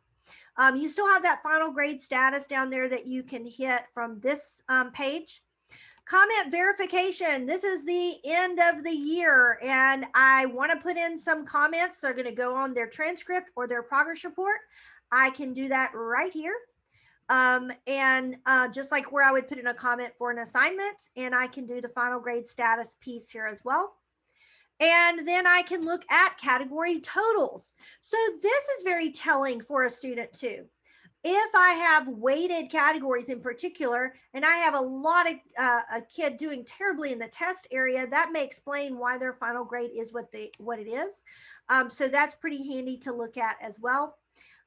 You still have that final grade status down there that you can hit from this page. Comment verification. This is the end of the year, and I want to put in some comments. They're going to go on their transcript or their progress report. I can do that right here. And just like where I would put in a comment for an assignment, and I can do the final grade status piece here as well. And then I can look at category totals. So this is very telling for a student too. If I have weighted categories in particular, and I have a lot of a kid doing terribly in the test area, that may explain why their final grade is what it is. So that's pretty handy to look at as well.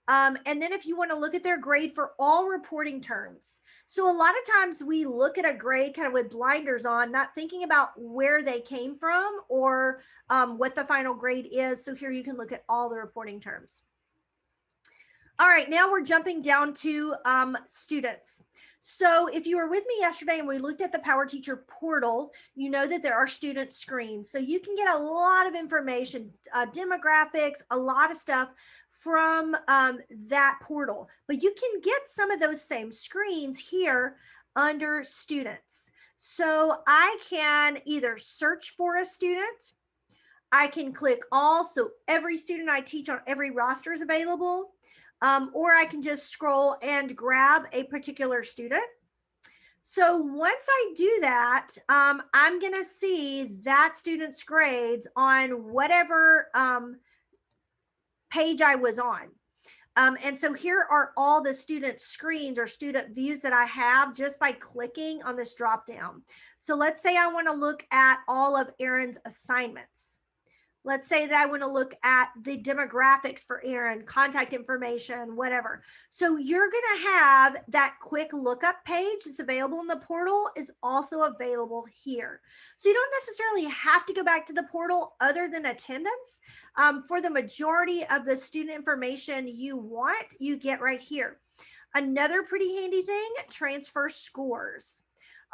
And then if you want to look at their grade for all reporting terms. So a lot of times we look at a grade kind of with blinders on, not thinking about where they came from or what the final grade is. So here you can look at all the reporting terms. All right, now we're jumping down to students. So if you were with me yesterday and we looked at the PowerTeacher Portal, you know that there are student screens. So you can get a lot of information, demographics, a lot of stuff from that portal. But you can get some of those same screens here under students. So I can either search for a student, I can click all, so every student I teach on every roster is available. Or I can just scroll and grab a particular student. So once I do that, I'm going to see that student's grades on whatever page I was on. And so here are all the student screens or student views that I have just by clicking on this drop down. So let's say I want to look at all of Aaron's assignments. Let's say that I want to look at the demographics for Aaron, contact information, whatever. So you're going to have that quick lookup page that's available in the portal is also available here. So you don't necessarily have to go back to the portal other than attendance. For the majority of the student information you want, you get right here. Another pretty handy thing, transfer scores.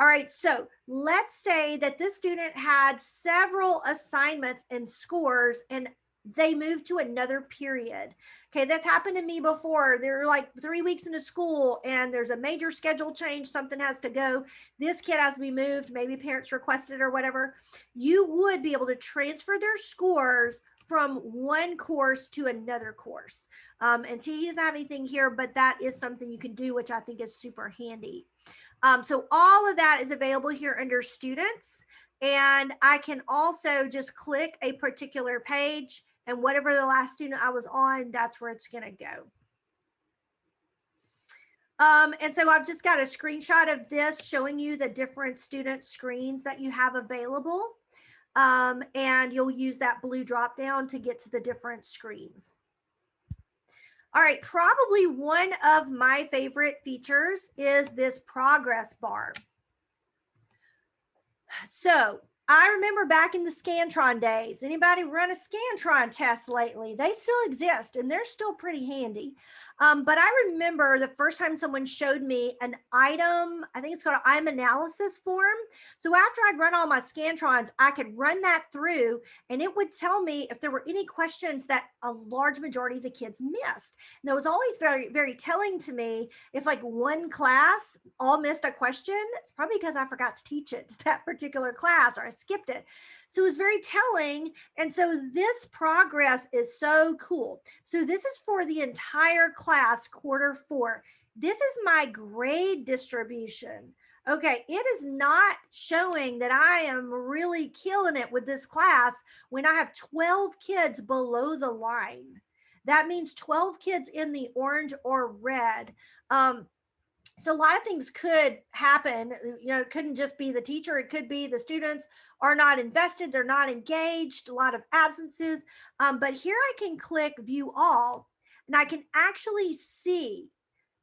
All right, so let's say that this student had several assignments and scores and they moved to another period. Okay, that's happened to me before. They're like 3 weeks into school and there's a major schedule change, something has to go. This kid has to be moved, maybe parents requested or whatever. You would be able to transfer their scores from one course to another course. And he doesn't have anything here, but that is something you can do, which I think is super handy. So all of that is available here under students. And I can also just click a particular page and whatever the last student I was on, that's where it's going to go. And so I've just got a screenshot of this showing you the different student screens that you have available. And you'll use that blue drop down to get to the different screens. All right, probably one of my favorite features is this progress bar. So I remember back in the Scantron days, anybody run a Scantron test lately? They still exist and they're still pretty handy. But I remember the first time someone showed me an item, I think it's called an item analysis form. So after I'd run all my Scantrons, I could run that through and it would tell me if there were any questions that a large majority of the kids missed. And that was always very, very telling to me. If like one class all missed a question, it's probably because I forgot to teach it to that particular class or I skipped it. So it was very telling. And so this progress is so cool. So this is for the entire class, Q4. This is my grade distribution. Okay, it is not showing that I am really killing it with this class when I have 12 kids below the line. That means 12 kids in the orange or red. So a lot of things could happen. You know, it couldn't just be the teacher. It could be the students are not invested. They're not engaged, a lot of absences. But here I can click view all and I can actually see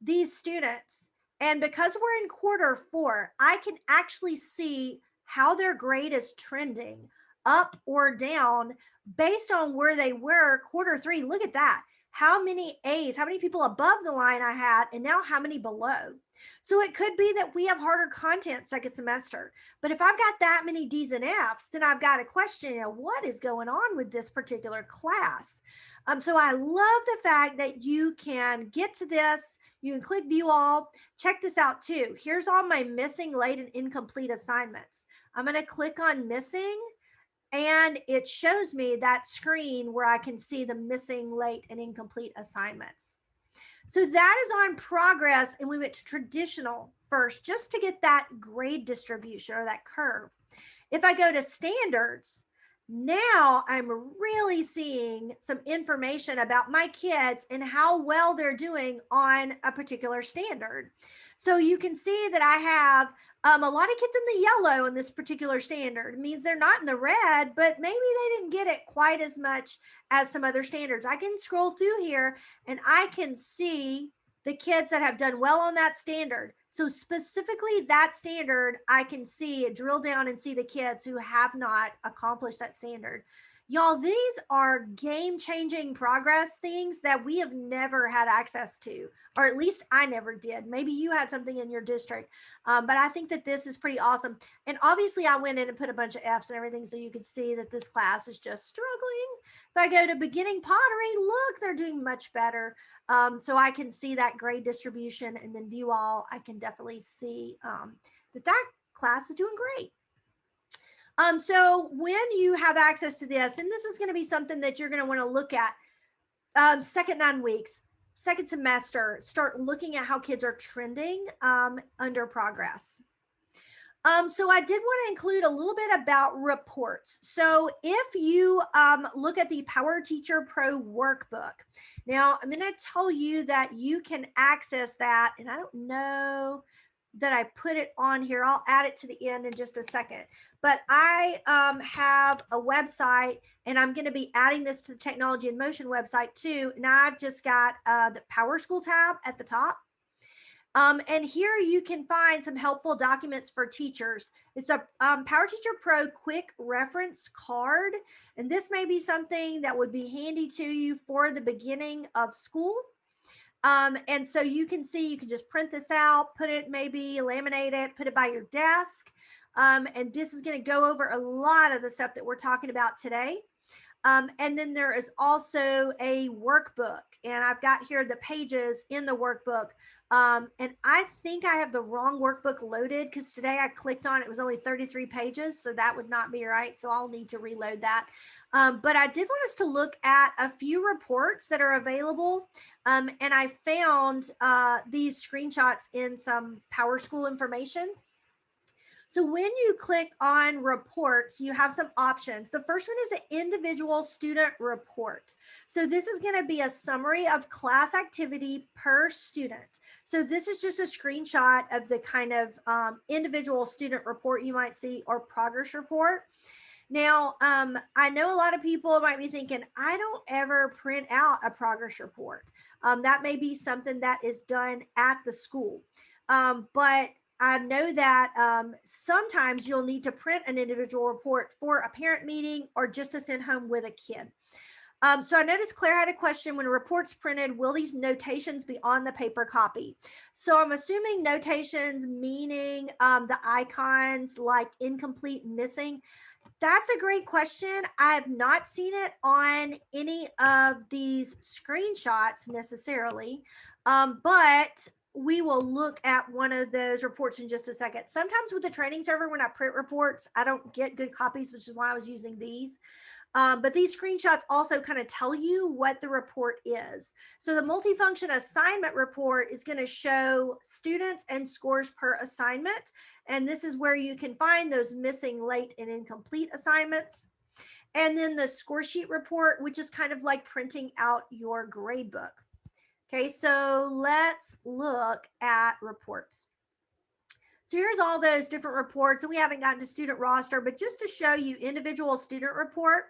these students. And because we're in Q4, I can actually see how their grade is trending up or down based on where they were Q3. Look at that. How many A's, how many people above the line I had, and now how many below. So it could be that we have harder content second semester. But if I've got that many D's and F's, then I've got a question, you know, what is going on with this particular class? So I love the fact that you can get to this. You can click view all. Check this out too. Here's all my missing, late, and incomplete assignments. I'm going to click on missing. And it shows me that screen where I can see the missing, late, and incomplete assignments. So that is on progress. And we went to traditional first just to get that grade distribution or that curve. If I go to standards, now I'm really seeing some information about my kids and how well they're doing on a particular standard. So you can see that I have a lot of kids in the yellow in this particular standard. It means they're not in the red, but maybe they didn't get it quite as much as some other standards. I can scroll through here and I can see the kids that have done well on that standard. So specifically that standard, I can see, drill down and see the kids who have not accomplished that standard. Y'all, these are game-changing progress things that we have never had access to, or at least I never did. Maybe you had something in your district, but I think that this is pretty awesome. And obviously I went in and put a bunch of F's and everything so you could see that this class is just struggling. If I go to beginning pottery, look, they're doing much better. So I can see that grade distribution, and then view all, I can definitely see that class is doing great. So when you have access to this, and this is going to be something that you're going to want to look at second 9 weeks, second semester, start looking at how kids are trending under progress. So I did want to include a little bit about reports. So if you look at the PowerTeacher Pro workbook, now I'm going to tell you that you can access that, and I don't know, that I put it on here. I'll add it to the end in just a second. But I have a website, and I'm going to be adding this to the Technology in Motion website too. And I've just got the Power School tab at the top. And here you can find some helpful documents for teachers. It's a PowerTeacher Pro quick reference card. And this may be something that would be handy to you for the beginning of school. And so you can see, you can just print this out, put it, maybe laminate it, put it by your desk. And this is going to go over a lot of the stuff that we're talking about today. And then there is also a workbook, and I've got here the pages in the workbook. And I think I have the wrong workbook loaded, because today I clicked on it, was only 33 pages. So that would not be right. So I'll need to reload that. But I did want us to look at a few reports that are available. And I found these screenshots in some Power School information. So when you click on reports, you have some options. The first one is an individual student report. So this is going to be a summary of class activity per student. So this is just a screenshot of the kind of individual student report you might see, or progress report. Now, I know a lot of people might be thinking, I don't ever print out a progress report. That may be something that is done at the school. But I know that sometimes you'll need to print an individual report for a parent meeting, or just to send home with a kid. So I noticed Claire had a question: when a report's printed, will these notations be on the paper copy? So I'm assuming notations meaning the icons like incomplete, missing. That's a great question. I have not seen it on any of these screenshots necessarily, but we will look at one of those reports in just a second. Sometimes with the training server, when I print reports, I don't get good copies, which is why I was using these. But these screenshots also kind of tell you what the report is. So the multifunction assignment report is going to show students and scores per assignment. And this is where you can find those missing, late, and incomplete assignments. And then the score sheet report, which is kind of like printing out your grade book. Okay, so let's look at reports. So here's all those different reports, and we haven't gotten to student roster, but just to show you individual student report.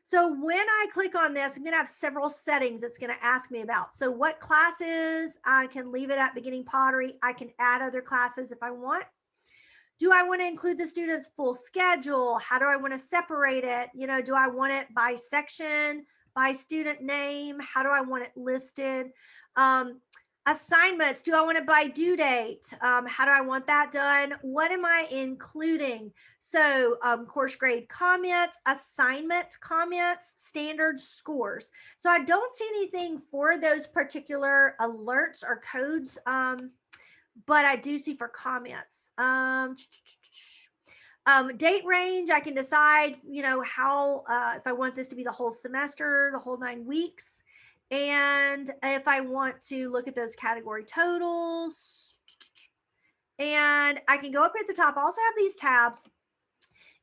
So when I click on this, I'm going to have several settings it's going to ask me about. So what classes, I can leave it at beginning pottery. I can add other classes if I want. Do I want to include the student's full schedule? How do I want to separate it? You know, do I want it by section, by student name? How do I want it listed? Assignments, do I want it by due date? How do I want that done? What am I including? So course grade comments, assignment comments, standard scores. So I don't see anything for those particular alerts or codes, but I do see for comments. Date range, I can decide, you know, how, if I want this to be the whole semester, the whole 9 weeks. And if I want to look at those category totals, and I can go up at the top. I also have these tabs.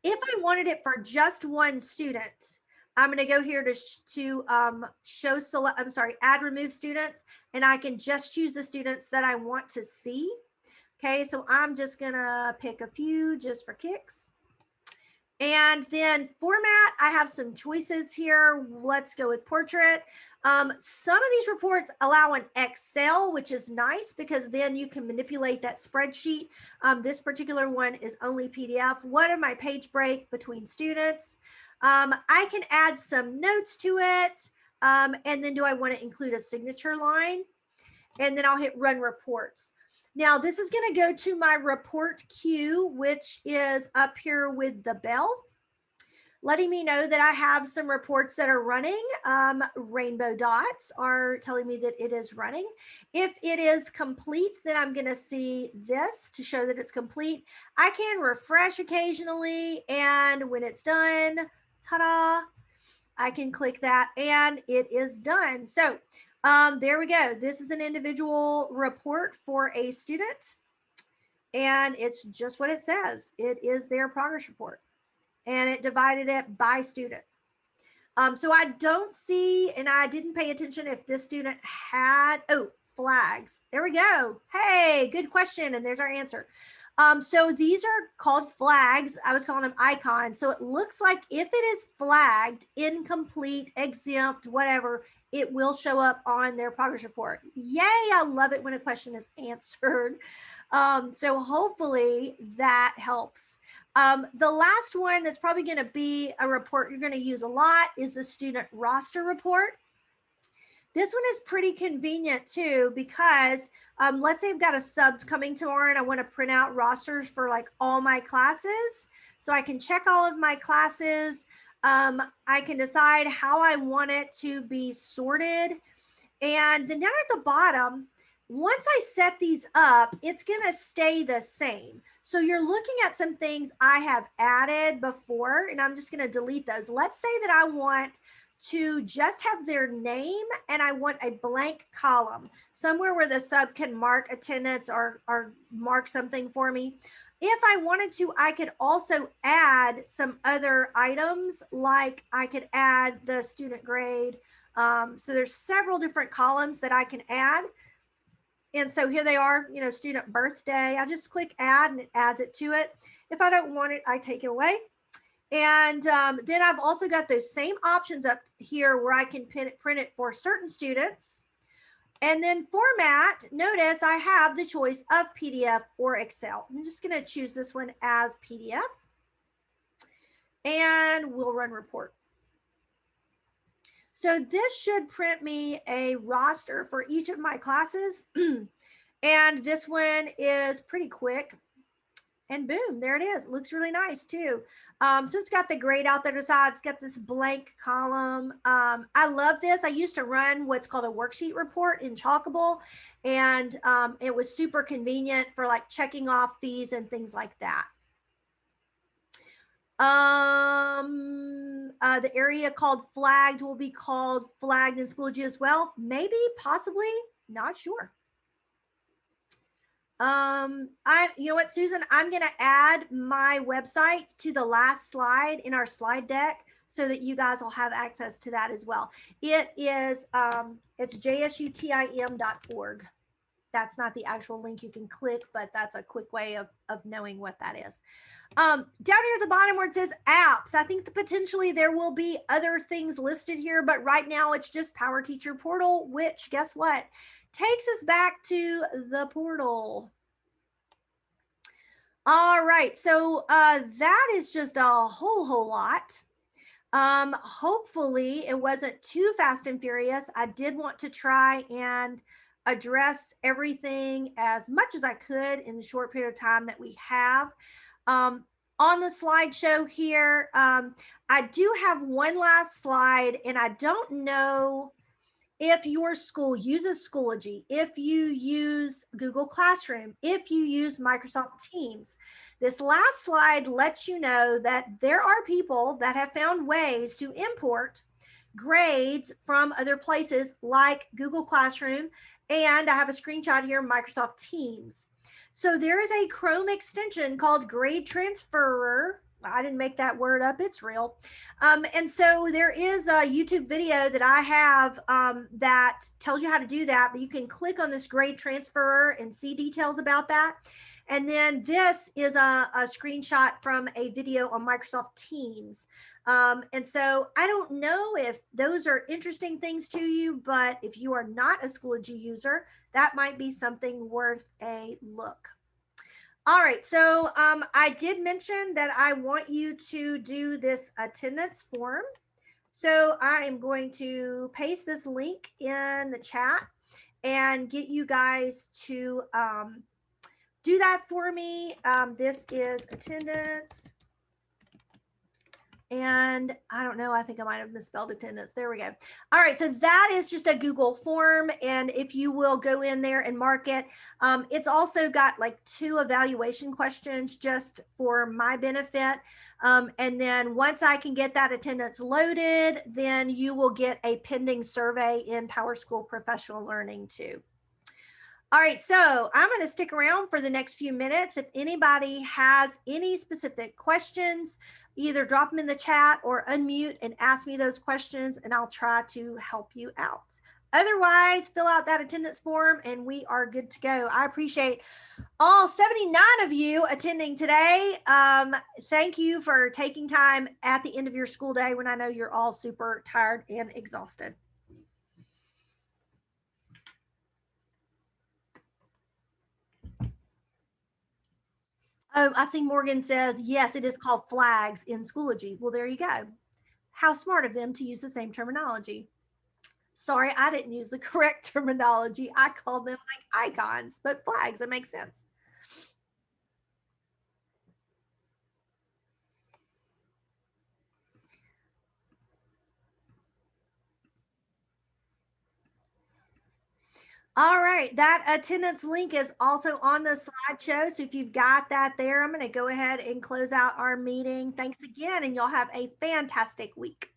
If I wanted it for just one student, I'm going to go here to show select, add remove students, and I can just choose the students that I want to see. Okay, so I'm just going to pick a few just for kicks. And then format, I have some choices here. Let's go with portrait. Some of these reports allow an Excel, which is nice because then you can manipulate that spreadsheet. This particular one is only PDF. What are my page break between students? I can add some notes to it. And then do I want to include a signature line? And then I'll hit run reports. Now this is going to go to my report queue, which is up here with the bell, letting me know that I have some reports that are running. Rainbow dots are telling me that it is running. If it is complete, then I'm going to see this to show that it's complete. I can refresh occasionally, and when it's done, ta-da, I can click that and it is done. So there we go. This is an individual report for a student, and it's just what it says. It is their progress report, and it divided it by student. So I don't see, and I didn't pay attention if this student had, oh, flags? There we go. Hey, good question. And there's our answer. So these are called flags. I was calling them icons. So it looks like if it is flagged, incomplete, exempt, whatever, it will show up on their progress report. Yay, I love it when a question is answered. So hopefully that helps. The last one that's probably going to be a report you're going to use a lot is the student roster report. This one is pretty convenient too, because let's say I've got a sub coming tomorrow and I want to print out rosters for like all my classes. So I can check all of my classes. I can decide how I want it to be sorted. And then down at the bottom, once I set these up, it's going to stay the same. So you're looking at some things I have added before, and I'm just going to delete those. Let's say that I want to just have their name and I want a blank column somewhere where the sub can mark attendance or mark something for me. If I wanted to, I could also add some other items, like I could add the student grade. So there's several different columns that I can add. And so here they are, you know, student birthday. I just click add and it adds it to it. If I don't want it, I take it away. And then I've also got those same options up here where I can print it for certain students. And then format, notice I have the choice of PDF or Excel. I'm just going to choose this one as PDF. And we'll run report. So this should print me a roster for each of my classes. And this one is pretty quick. And boom, there it is. It looks really nice too. So it's got the grade out there to the side. It's got this blank column. I love this. I used to run what's called a worksheet report in Chalkable, and it was super convenient for like checking off fees and things like that. The area called flagged will be called flagged in Schoology as well. Maybe, possibly, not sure. You know what, Susan, I'm going to add my website to the last slide in our slide deck so that you guys will have access to that as well. It is, it's jsutim.org. That's not the actual link you can click, but that's a quick way of knowing what that is. Down here at the bottom where it says apps, I think that potentially there will be other things listed here, but right now it's just PowerTeacher Portal, which guess what? Takes us back to the portal. All right, so that is just a whole lot. Hopefully it wasn't too fast and furious. I did want to try and address everything as much as I could in the short period of time that we have. On the slideshow here, I do have one last slide, and I don't know if your school uses Schoology, if you use Google Classroom, if you use Microsoft Teams. This last slide lets you know that there are people that have found ways to import grades from other places like Google Classroom, and I have a screenshot here of Microsoft Teams. So there is a Chrome extension called Grade Transferer. I didn't make that word up, it's real. And so there is a YouTube video that I have that tells you how to do that, but you can click on this grade transfer and see details about that. And then this is a screenshot from a video on Microsoft Teams. And so I don't know if those are interesting things to you, but if you are not a Schoology user, that might be something worth a look. All right, so I did mention that I want you to do this attendance form. So I am going to paste this link in the chat and get you guys to do that for me. This is attendance. And I don't know, I think I might have misspelled attendance. There we go. All right, so that is just a Google form. And if you will go in there and mark it, it's also got like 2 evaluation questions just for my benefit. And then once I can get that attendance loaded, then you will get a pending survey in PowerSchool Professional Learning too. All right, so I'm going to stick around for the next few minutes. If anybody has any specific questions, either drop them in the chat or unmute and ask me those questions, and I'll try to help you out. Otherwise, fill out that attendance form and we are good to go. I appreciate all 79 of you attending today. Thank you for taking time at the end of your school day when I know you're all super tired and exhausted. I see Morgan says, yes, it is called flags in Schoology. Well, there you go. How smart of them to use the same terminology. Sorry, I didn't use the correct terminology. I called them like icons, but flags, that makes sense. All right, that attendance link is also on the slideshow. So if you've got that there, I'm going to go ahead and close out our meeting. Thanks again, and y'all have a fantastic week.